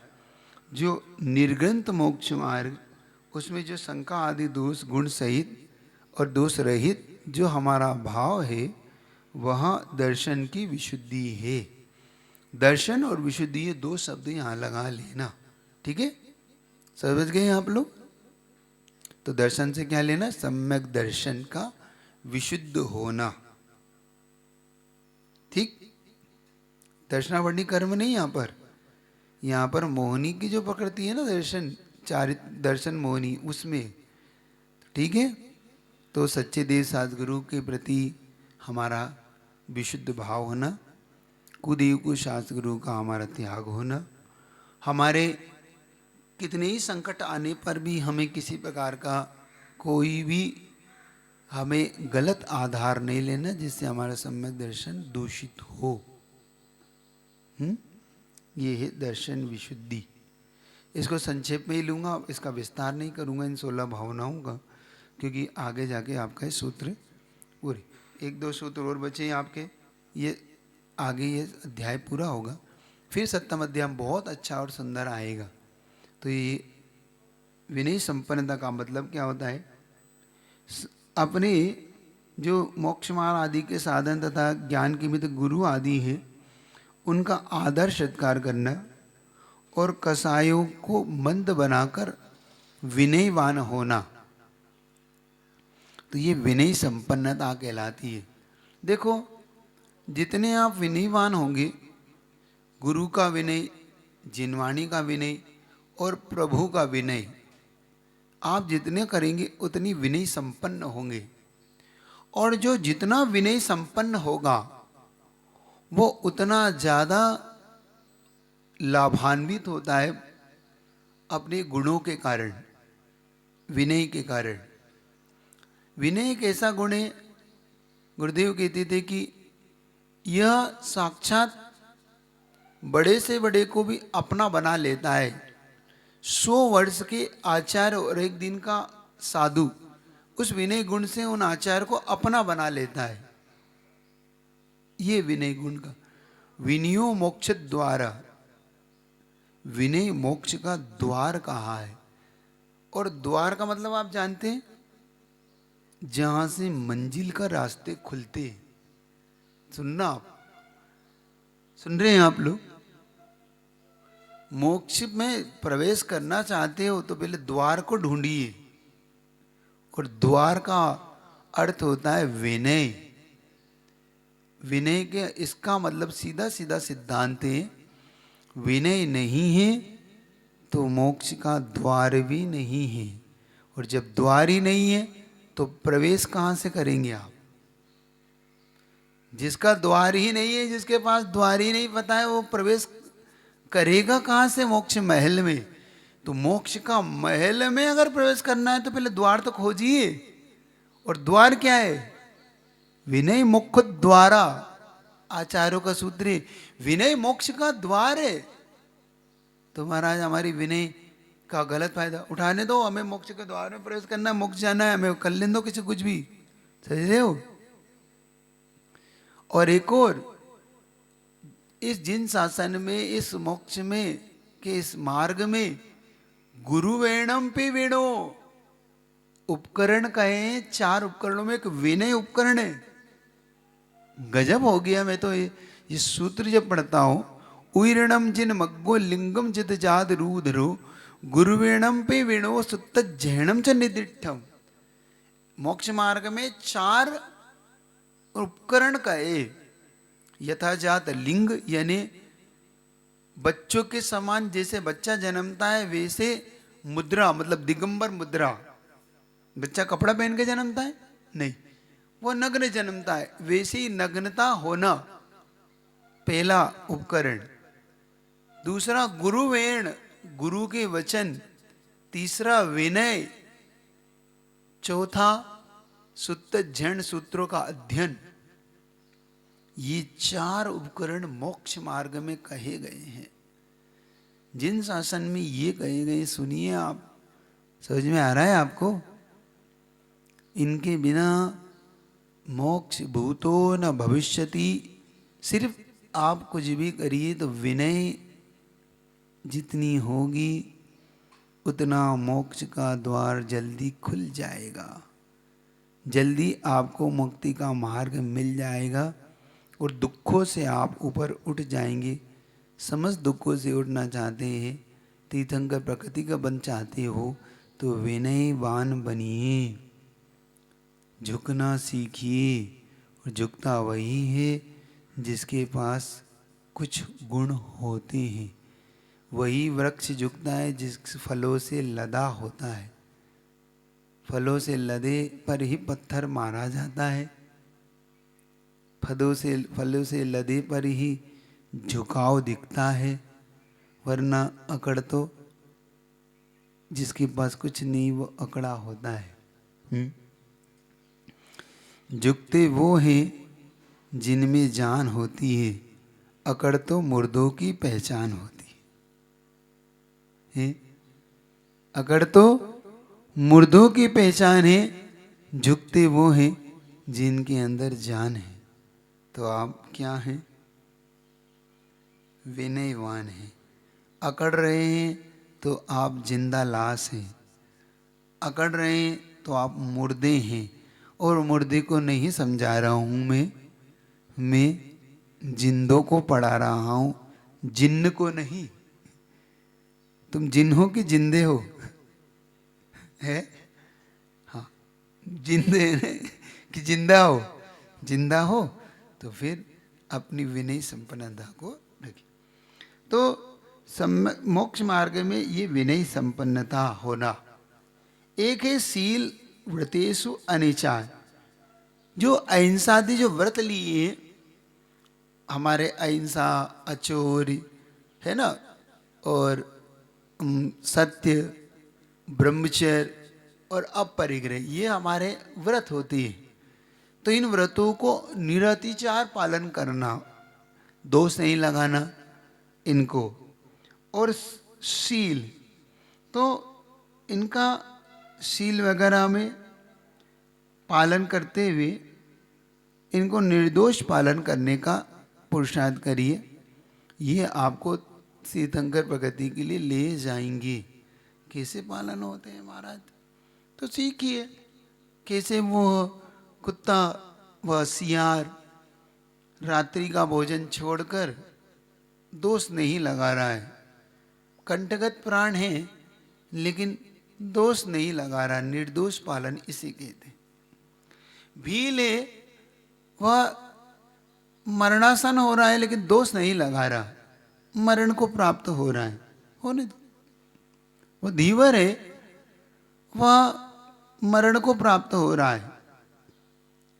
जो निर्ग्रंथ मोक्ष मार्ग, उसमें जो शंका आदि दोष गुण सहित और दोष रहित जो हमारा भाव है, वहाँ दर्शन की विशुद्धि है। दर्शन और विशुद्धि ये 2 शब्द यहाँ लगा लेना, ठीक है। समझ गए आप लोग? तो दर्शन से क्या लेना? सम्यक दर्शन का विशुद्ध होना, ठीक। दर्शनावर्णी कर्म नहीं यहाँ पर मोहनी की जो प्रकृति है ना, दर्शन चारित दर्शन मोहनी, उसमें, ठीक है। तो सच्चे देव सद्गुरु के प्रति हमारा विशुद्ध भाव होना, कुदेव को शास्त्र गुरु का हमारा त्याग होना, हमारे कितने ही संकट आने पर भी हमें किसी प्रकार का कोई भी हमें गलत आधार नहीं लेना जिससे हमारा सम्यक दर्शन दूषित हो। ये है दर्शन विशुद्धि। इसको संक्षेप में ही लूँगा, इसका विस्तार नहीं करूँगा इन 16 भावनाओं का, क्योंकि आगे जाके आपका ये सूत्र पूरे 1-2 सूत्र और बचे हैं आपके, ये आगे ये अध्याय पूरा होगा, फिर 7वां अध्याय बहुत अच्छा और सुंदर आएगा। तो ये विनय संपन्नता का मतलब क्या होता है? अपने जो मोक्ष मार्ग आदि के साधन तथा ज्ञान के मित्र गुरु आदि है, उनका आदर सत्कार करना और कसायों को मंद बनाकर विनयवान होना, तो ये विनय संपन्नता कहलाती है। देखो, जितने आप विनयवान होंगे, गुरु का विनय, जिनवाणी का विनय और प्रभु का विनय आप जितने करेंगे उतनी विनय संपन्न होंगे। और जो जितना विनय संपन्न होगा वो उतना ज़्यादा लाभान्वित होता है अपने गुणों के कारण, विनय के कारण। विनय एक ऐसा गुण है, गुरुदेव कहते थे कि यह साक्षात बड़े से बड़े को भी अपना बना लेता है। 100 वर्ष के आचार्य और 1 दिन का साधु उस विनय गुण से उन आचार्य को अपना बना लेता है। ये विनय गुण का विनयो मोक्ष द्वारा, विनय मोक्ष का द्वार कहा है। और द्वार का मतलब आप जानते हैं, जहां से मंजिल का रास्ते खुलते हैं। सुनना, आप सुन रहे हैं आप लोग? मोक्ष में प्रवेश करना चाहते हो तो पहले द्वार को ढूंढिए, और द्वार का अर्थ होता है विनय। विनय के इसका मतलब सीधा सीधा सिद्धांत है, विनय नहीं है तो मोक्ष का द्वार भी नहीं है। और जब द्वार ही नहीं है तो प्रवेश कहाँ से करेंगे आप? जिसका द्वार ही नहीं है, जिसके पास द्वार ही नहीं पता है, वो प्रवेश करेगा कहाँ से मोक्ष महल में? तो तो मोक्ष का महल में अगर प्रवेश करना है तो पहले द्वार तो खोजिए। और द्वार क्या है? विनय मुख्य द्वारा, आचार्यों का सूत्र है, विनय मोक्ष का द्वार है। तो महाराज हमारी विनय का गलत फायदा उठाने दो, हमें मोक्ष के द्वार में प्रवेश करना है, मोक्ष जाना है, हमें कर लेने दो किसी कुछ भी, समझ रहे हो। और एक और, इस जिन शासन में, इस मोक्ष में के इस मार्ग में गुरु वेणम पे वेणो उपकरण कहे, 4 उपकरणों में एक विनय उपकरण है। गजब हो गया। मैं तो ये सूत्र जब पढ़ता हूं, उइरणम जिन मग्गो लिंगम जित जाद रूधरो गुरुवेणम पे वेणो सुत्त जैनम च निदिठम। मोक्ष मार्ग में 4 उपकरण कहे। यथाजात लिंग यानी बच्चों के समान, जैसे बच्चा जन्मता है वैसे मुद्रा, मतलब दिगंबर मुद्रा। बच्चा कपड़ा पहन के जन्मता है नहीं, वो नग्न जन्मता है, वैसे ही नग्नता होना पहला उपकरण। दूसरा गुरुवेण, गुरु के वचन। तीसरा विनय। चौथा सुत्त झण, सूत्रों का अध्ययन। ये 4 उपकरण मोक्ष मार्ग में कहे गए हैं। जिन शासन में ये कहे गए, सुनिए आप, समझ में आ रहा है आपको? इनके बिना मोक्ष भूतो न भविष्यति। सिर्फ आप कुछ भी करिए तो विनय जितनी होगी उतना मोक्ष का द्वार जल्दी खुल जाएगा, जल्दी आपको मुक्ति का मार्ग मिल जाएगा और दुखों से आप ऊपर उठ जाएंगे। समस्त दुखों से उठना चाहते हैं, तीर्थंकर प्रकृति का बन चाहते हो तो विनयवान बनिए, झुकना सीखिए। और झुकता वही है जिसके पास कुछ गुण होते हैं। वही वृक्ष झुकता है जिस फलों से लदा होता है। फलों से लदे पर ही पत्थर मारा जाता है, फलों से लदे पर ही झुकाव दिखता है, वरना अकड़ तो जिसके पास कुछ नहीं वो अकड़ा होता है। झुकते वो हैं जिनमें जान होती है, अकड़ तो मुर्दों की पहचान होती है। अकड़ तो मुर्दों की पहचान है, झुकते वो हैं जिनके अंदर जान है। तो आप क्या हैं? विनयवान हैं। अकड़ रहे हैं तो आप जिंदा लाश हैं, अकड़ रहे हैं तो आप मुर्दे हैं। और मुर्दे को नहीं समझा रहा हूं मैं जिंदों को पढ़ा रहा हूं, जिन्न को नहीं। तुम जिन हो कि जिंदे हो? है? हाँ, जिंदे कि जिंदा हो? जिंदा हो तो फिर अपनी विनय संपन्नता को रखिए। तो मोक्ष मार्ग में ये विनय संपन्नता होना। एक है शील व्रतेषु अनिचार, जो अहिंसादि जो व्रत लिए हमारे, अहिंसा, अचोरी, है ना, और सत्य, ब्रह्मचर्य और अपरिग्रह, ये हमारे व्रत होती है। तो इन व्रतों को निरतिचार पालन करना, दोष नहीं लगाना इनको। और शील, तो इनका शील वगैरह में पालन करते हुए इनको निर्दोष पालन करने का पुरुषार्थ करिए। ये आपको तीर्थंकर प्रगति के लिए ले जाएंगे। कैसे पालन होते हैं महाराज? तो सीखिए कैसे वो कुत्ता व सियार रात्रि का भोजन छोड़कर दोष नहीं लगा रहा है, कंटगत प्राण है लेकिन दोष नहीं लगा रहा, निर्दोष पालन इसे कहते हैं। भील है, वह मरणासन हो रहा है लेकिन दोष नहीं लगा रहा, मरण को प्राप्त हो रहा है, होने दो। वो धीवर है, वह मरण को प्राप्त हो रहा है,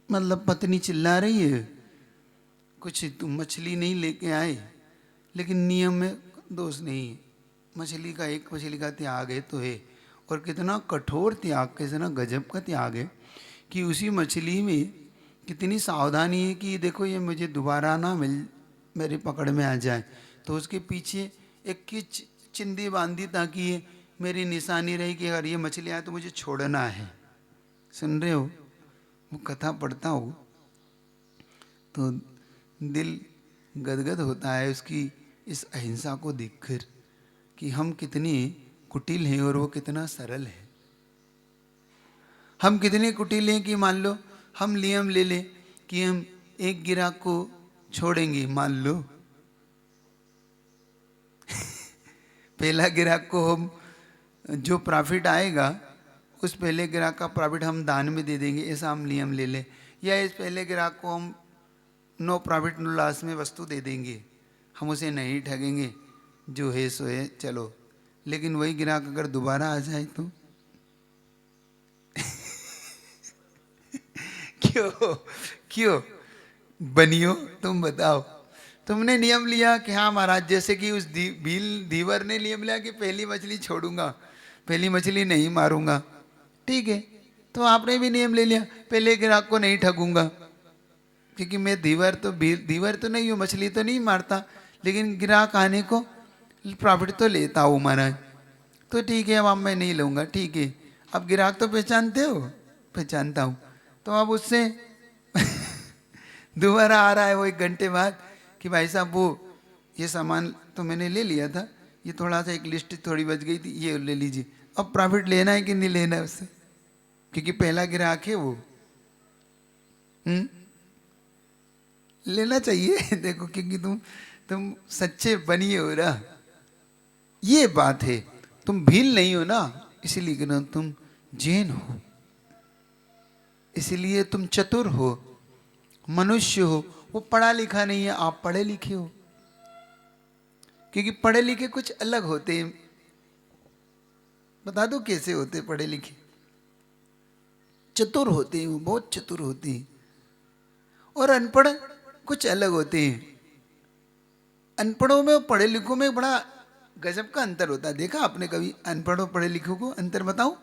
मतलब पत्नी चिल्ला रही है, कुछ तुम मछली नहीं लेके आए, लेकिन नियम में दोष नहीं है, मछली का, एक मछली का त्याग है तो है, और कितना कठोर त्याग, कितना गजब का त्याग है कि उसी मछली में कितनी सावधानी है कि देखो ये मुझे दोबारा ना मेरे पकड़ में आ जाए, तो उसके पीछे एक की चिंदी बांधी ताकि ये मेरी निशानी रही कि अगर ये मछली आए तो मुझे छोड़ना है। सुन रहे हो? वो कथा पढ़ता हूँ तो दिल गदगद होता है उसकी इस अहिंसा को देखकर कि हम कितने कुटिल हैं और वो कितना सरल है। हम कितने कुटिल हैं कि मान लो हम नियम ले लें कि हम एक ग्राहक को छोड़ेंगे, मान लो पहला ग्राहक को हम जो प्रॉफिट आएगा उस पहले ग्राहक का प्रॉफिट हम दान में दे देंगे, ऐसा हम नियम ले लें, या इस पहले ग्राहक को हम नो प्रॉफिट नो लॉस में वस्तु दे देंगे, हम उसे नहीं ठगेंगे, जो है सो है चलो। लेकिन वही ग्राहक अगर दोबारा आ जाए तो क्यों क्यों बनियो? तुम बताओ। तुमने नियम लिया कि हाँ महाराज, जैसे कि उस दीवर ने नियम लिया कि पहली मछली छोड़ूंगा, पहली मछली नहीं मारूंगा, ठीक है, तो आपने भी नियम ले लिया पहले ग्राहक को नहीं ठगूंगा, क्योंकि मैं दीवर तो नहीं हूँ, मछली तो नहीं मारता, लेकिन ग्राहक आने को प्रॉफिट तो लेता हूँ महाराज, तो ठीक है अब मैं नहीं लूँगा, ठीक है। अब ग्राहक तो पहचानते हो? पहचानता हूँ। तो अब उससे दोबारा आ रहा है वो 1 घंटे बाद कि भाई साहब वो ये सामान तो मैंने ले लिया था, ये थोड़ा सा एक लिस्ट थोड़ी बच गई थी, ये ले लीजिए। अब प्रॉफिट लेना है कि नहीं लेना है उससे, क्योंकि पहला ग्राहक है वो। लेना चाहिए देखो, क्योंकि तुम सच्चे बनिए हो रहा, ये बात है। तुम भील नहीं हो ना, इसीलिए ना तुम जैन हो, इसलिए तुम चतुर हो, मनुष्य हो। वो पढ़ा लिखा नहीं है, आप पढ़े लिखे हो, क्योंकि पढ़े लिखे कुछ अलग होते हैं। बता दो कैसे होते पढ़े लिखे? चतुर होते हैं, वो बहुत चतुर होते हैं। और अनपढ़ कुछ अलग होते हैं। अनपढ़ों में और पढ़े लिखों में बड़ा गजब का अंतर होता है। देखा आपने कभी अनपढ़ और पढ़े लिखों को अंतर? बताओ,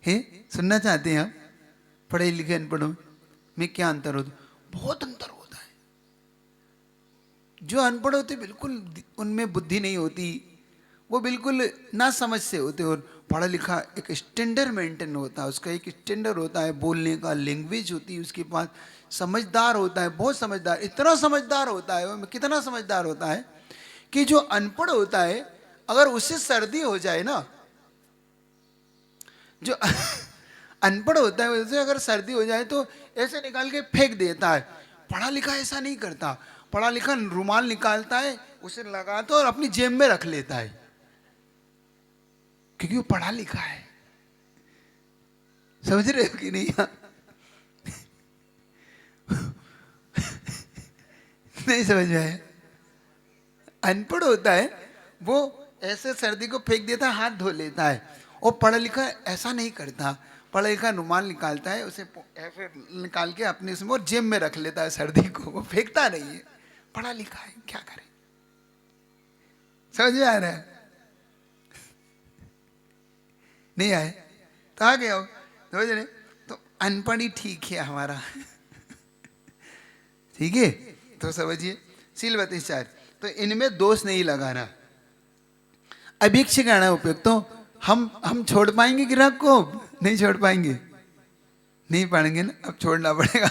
है सुनना चाहते हैं आप? पढ़े लिखे अनपढ़ों में क्या अंतर होता है? बहुत अंतर होता है। जो अनपढ़ होते बिल्कुल उनमें बुद्धि नहीं होती, वो बिल्कुल ना समझ से होते, और पढ़ा लिखा एक स्टैंडर्ड मेंटेन होता है, उसका एक स्टैंडर्ड होता है, बोलने का लैंग्वेज होती है उसके पास, समझदार होता है, बहुत समझदार, इतना समझदार होता है वो, कितना समझदार होता है कि जो अनपढ़ होता है अगर उससे सर्दी हो जाए ना, जो अनपढ़ होता है उसे अगर सर्दी हो जाए तो ऐसे निकाल के फेंक देता है। पढ़ा लिखा ऐसा नहीं करता। पढ़ा लिखा रुमाल निकालता है, उसे लगाता है और अपनी जेब में रख लेता है, क्योंकि वो पढ़ा लिखा है। समझ रहे हो कि नहीं? नहीं समझ में आया? अनपढ़ होता है वो ऐसे सर्दी को फेंक देता है, हाथ धो लेता है, और पढ़ा लिखा ऐसा नहीं करता। पढ़ा लिखा रुमाल निकालता है, उसे ऐसे निकाल के अपने उसमें और जेब में रख लेता है सर्दी को, वो फेंकता नहीं है। पढ़ा लिखा है, क्या करे? समझ में आ रहा है? नहीं आए तो आ गया हो, समझ रहे? तो अनपढ़ ही ठीक है हमारा। ठीक है, तो समझिए सील 32 तो इनमें दोष नहीं लगाना। अभिक्ष गाना उपयोग तो हम छोड़ पाएंगे ग्राहक को? नहीं छोड़ पाएंगे, नहीं पाएंगे ना, अब छोड़ना पड़ेगा।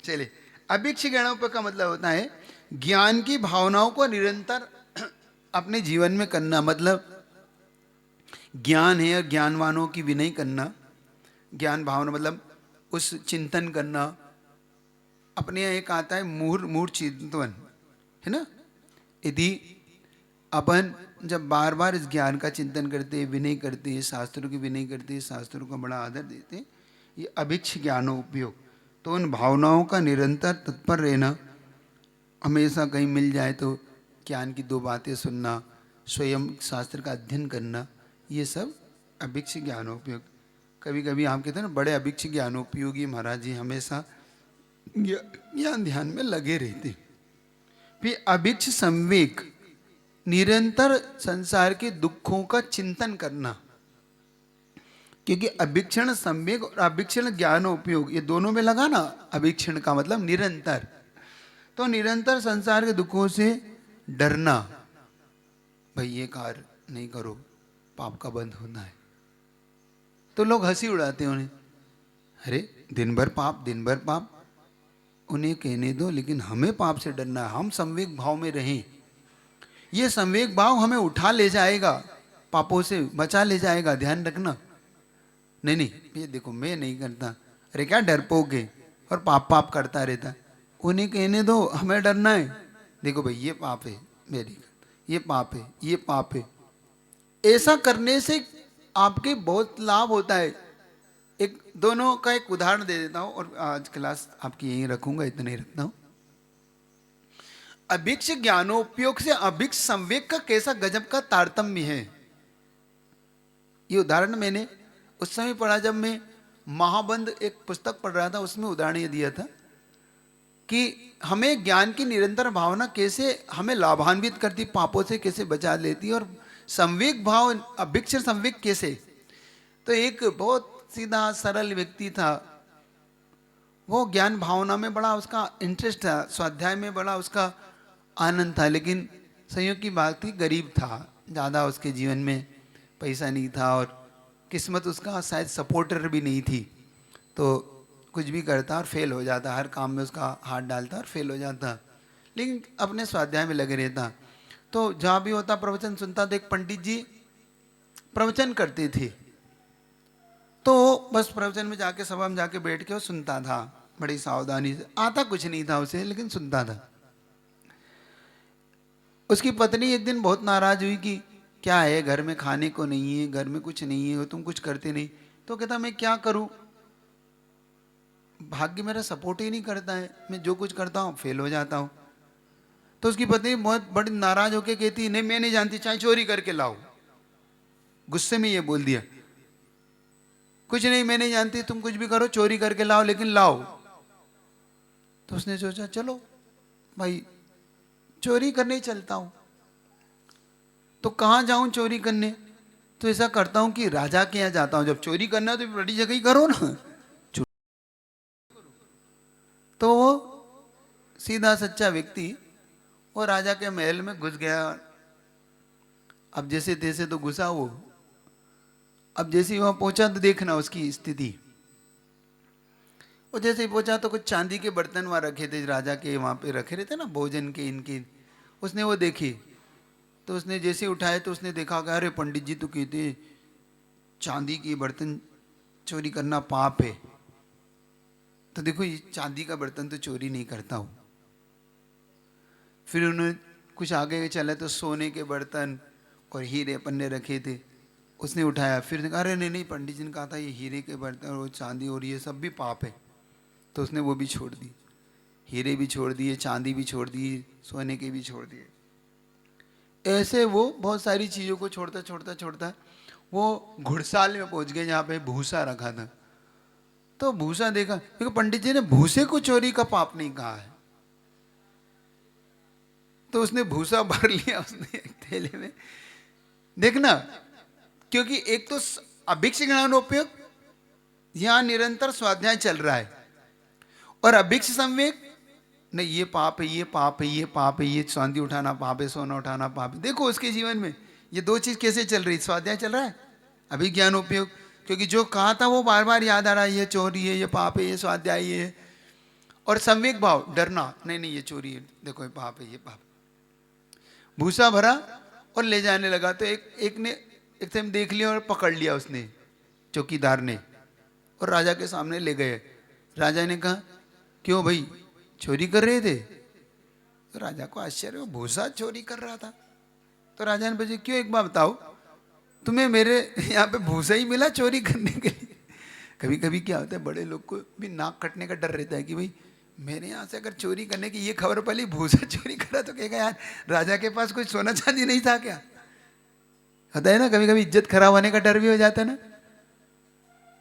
चलिए, अभिक्ष गणोपयोग का मतलब होता है ज्ञान की भावनाओं को निरंतर अपने जीवन में करना। मतलब ज्ञान है और ज्ञानवानों की विनय करना। ज्ञान भावना मतलब उस चिंतन करना। अपने यहाँ एक आता है मूढ़ चिंतन, है ना। यदि अपन जब बार बार इस ज्ञान का चिंतन करते हैं, विनय करते हैं, शास्त्रों की विनय करते हैं, शास्त्रों का बड़ा आदर देते हैं, ये अभिक्ष ज्ञानोपयोग। तो उन भावनाओं का निरंतर तत्पर रहना, हमेशा कहीं मिल जाए तो ज्ञान की 2 बातें सुनना, स्वयं शास्त्र का अध्ययन करना, ये सब अभिक्ष ज्ञानोपयोग। कभी कभी हम कहते हैं ना, बड़े अभिक्ष ज्ञानोपयोगी महाराज जी हमेशा ज्ञान ध्यान में लगे रहते। फिर अभिक्ष संवेग, निरंतर संसार के दुखों का चिंतन करना, क्योंकि अभिक्षण सम्यक और अभिक्षण ज्ञानोपयोग ये दोनों में लगा ना। अभिक्षण का मतलब निरंतर, तो निरंतर संसार के दुखों से डरना, भाई ये कार्य नहीं करो पाप का बंध होना है। तो लोग हंसी उड़ाते हैं उन्हें, अरे दिन भर पाप दिन भर पाप, उन्हें कहने दो, लेकिन हमें पाप से डरना है। हम संवेग भाव में रहें, ये संवेग भाव हमें उठा ले जाएगा, पापों से बचा ले जाएगा, ध्यान रखना। नहीं नहीं ये देखो मैं नहीं करता, अरे क्या डरपोक है और पाप पाप करता रहता, उन्हें कहने दो हमें डरना है। देखो भाई ये पाप है, मैं नहीं करता, ये पाप है, ये पाप है। ऐसा करने से आपके बहुत लाभ होता है। एक दोनों का एक उदाहरण दे देता हूं और आज क्लास आपकी यहीं रखूंगा, इतना ही रखता हूं। अभिक्ष ज्ञानोपयोग से अभिक्ष संवेग का कैसा गजब का तारतम्य है। ये उदाहरण मैंने उस समय पढ़ा जब मैं महाबंध एक पुस्तक पढ़ रहा था, उसमें उदाहरण ये दिया था कि हमें ज्ञान की निरंतर भावना कैसे हमें लाभान्वित करती, पापों से कैसे बचा लेती, और संवेग भाव अभिक्ष संवेग कैसे। तो एक बहुत सीधा सरल व्यक्ति था, वो ज्ञान भावना में बड़ा उसका इंटरेस्ट था, स्वाध्याय में बड़ा उसका आनंद था, लेकिन संयोग की बात थी गरीब था, ज़्यादा उसके जीवन में पैसा नहीं था और किस्मत उसका शायद सपोर्टर भी नहीं थी। तो कुछ भी करता और फेल हो जाता, हर काम में उसका हाथ डालता और फेल हो जाता, लेकिन अपने स्वाध्याय में लगे रहता। तो जहाँ भी होता प्रवचन सुनता, तो एक पंडित जी प्रवचन करते थे, तो बस प्रवचन में जाके सभा में जाके बैठ के वो सुनता था बड़ी सावधानी से, आता कुछ नहीं था उसे लेकिन सुनता था। उसकी पत्नी एक दिन बहुत नाराज हुई कि क्या है घर में खाने को नहीं है, घर में कुछ नहीं है, तुम कुछ करते नहीं। तो कहता मैं क्या करूं, भाग्य मेरा सपोर्ट ही नहीं करता है, मैं जो कुछ करता हूं फेल हो जाता हूं। तो उसकी पत्नी बहुत बड़ी नाराज होकर कहती नहीं मैं नहीं जानती, चाहे चोरी करके लाओ। गुस्से में ये बोल दिया, कुछ नहीं मैं नहीं जानती, तुम कुछ भी करो, चोरी करके लाओ, लेकिन लाओ। तो उसने सोचा चलो भाई चोरी करने ही चलता हूं। तो कहाँ जाऊं चोरी करने, तो ऐसा करता हूं कि राजा के यहाँ जाता हूं, जब चोरी करना है तो बड़ी जगह ही करो ना। तो वो सीधा सच्चा व्यक्ति वो राजा के महल में घुस गया। अब जैसे तैसे तो घुसा वो, अब जैसे ही वहां पहुंचा तो देखना उसकी स्थिति। वो जैसे ही पहुंचा तो कुछ चांदी के बर्तन वहां रखे थे, राजा के वहां पे रखे रहते ना भोजन के इनके, उसने वो देखी। तो उसने जैसे उठाए तो उसने देखा कि अरे पंडित जी तो कहते चांदी के बर्तन चोरी करना पाप है, तो देखो ये चांदी का बर्तन तो चोरी नहीं करता हूं। फिर उन्होंने कुछ आगे चला तो सोने के बर्तन और हीरे पन्ने रखे थे, उसने उठाया। फिर कहा अरे नहीं नहीं पंडित जी ने कहा था ये हीरे के बर्तन और चांदी और ये सब भी पाप है, तो उसने वो भी छोड़ दी, हीरे भी छोड़ दिए, चांदी भी छोड़ दी, सोने के भी छोड़ दिए। ऐसे वो बहुत सारी चीज़ों को छोड़ता छोड़ता छोड़ता वो घुड़साल में पहुंच गए जहाँ पे भूसा रखा था। तो भूसा देखा, क्योंकि पंडित जी ने भूसे को चोरी का पाप नहीं कहा है, तो उसने भूसा भर लिया उसने एक थैले में। देखना, क्योंकि एक तो अभिक्ष ज्ञानोपयोग यहां निरंतर स्वाध्याय चल रहा है, और अभिक्ष संवेग नहीं ये पाप है, ये पाप है, ये पाप है, ये चांदी उठाना पाप है, सोना उठाना पाप है। देखो उसके जीवन में ये दो चीज कैसे चल रही, स्वाध्याय चल रहा है, अभी ज्ञानोपयोग, क्योंकि जो कहा था वो बार बार याद आ रहा है, ये चोरी है, ये पाप है, ये स्वाध्याय है। और संवेग भाव डरना, नहीं नहीं ये चोरी है, देखो ये पाप है, ये पाप। भूसा भरा और ले जाने लगा, तो एक ने एक टाइम देख लिया और पकड़ लिया उसने, चौकीदार ने, और राजा के सामने ले गए। राजा ने कहा क्यों भाई चोरी कर रहे थे? तो राजा को आश्चर्य, वो भूसा चोरी कर रहा था। तो राजा ने पूछा क्यों, एक बात बताओ, तुम्हें मेरे यहाँ पे भूसा ही मिला चोरी करने के लिए? कभी कभी क्या होता है बड़े लोग को भी नाक कटने का डर रहता है कि भाई मेरे यहाँ से अगर चोरी करने की ये खबर पड़ी भूसा चोरी करा तो कहेगा यार राजा के पास कोई सोना चांदी नहीं था क्या? होता है ना, कभी कभी इज्जत खराब होने का डर भी हो जाता है ना।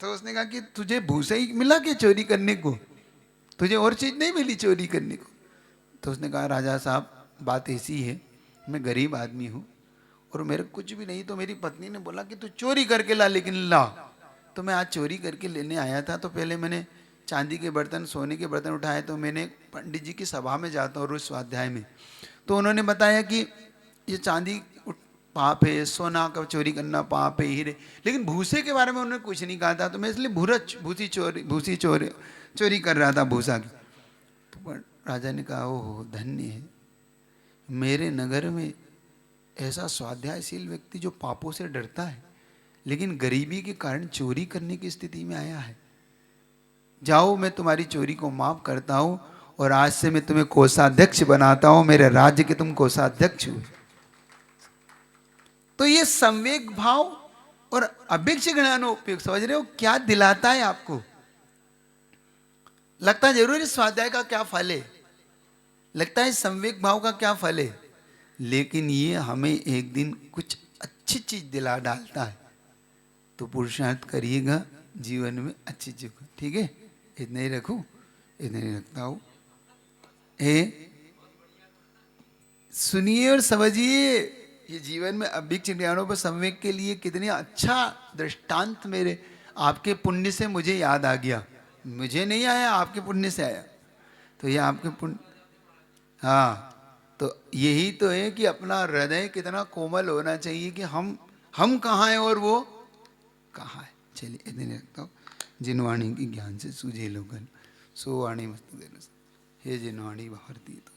तो उसने कहा कि तुझे भूसा ही मिला क्या चोरी करने को, तुझे और चीज नहीं मिली चोरी करने को? तो उसने कहा राजा साहब बात ऐसी है मैं गरीब आदमी हूँ और मेरे कुछ भी नहीं, तो मेरी पत्नी ने बोला कि तू चोरी करके ला, लेकिन ला। तो मैं आज चोरी करके लेने आया था। तो पहले मैंने चांदी के बर्तन, सोने के बर्तन उठाए। तो मैंने पंडित जी की सभा में जाता हूँ रोज स्वाध्याय में, तो उन्होंने बताया कि ये चांदी पाप है, सोना का चोरी करना पाप है, हीरे, लेकिन भूसे के बारे में उन्होंने कुछ नहीं कहा था। तो मैं इसलिए भूसी चोरी कर रहा था, भूसा की। तो राजा ने कहा, ओह धन्य है, मेरे नगर में ऐसा स्वाध्यायशील व्यक्ति जो पापों से डरता है लेकिन गरीबी के कारण चोरी करने की स्थिति में आया है। जाओ, मैं तुम्हारी चोरी को माफ करता हूं और आज से मैं तुम्हें कोषाध्यक्ष बनाता हूं, मेरे राज्य के तुम कोषाध्यक्ष हुए। तो ये संवेग भाव और अभिक्ष ज्ञानोपयोग, समझ रहे हो क्या दिलाता है आपको? लगता है जरूर इस स्वाध्याय का क्या फल है, लगता है संवेग भाव का क्या फल है, लेकिन ये हमें एक दिन कुछ अच्छी चीज दिला डालता है। तो पुरुषार्थ करिएगा जीवन में अच्छी चीज। ठीक है, इतना ही रखूं, इतना ही रखता हूं। सुनिए और समझिए, ये जीवन में अभिक्ष ज्ञानों पर संवेग के लिए कितनी अच्छा दृष्टांत मेरे आपके पुण्य से मुझे याद आ गया। मुझे नहीं आया, आपके पुण्य से आया। तो ये आपके पुण्य, हाँ, तो यही तो है कि अपना हृदय कितना कोमल होना चाहिए कि हम कहाँ हैं और वो कहाँ है। चलिए इतने रखता हूँ। जिनवाणी की ज्ञान से सूझे लोगन, सो वाणी मस्तक हे जिनवाणी भारती। तो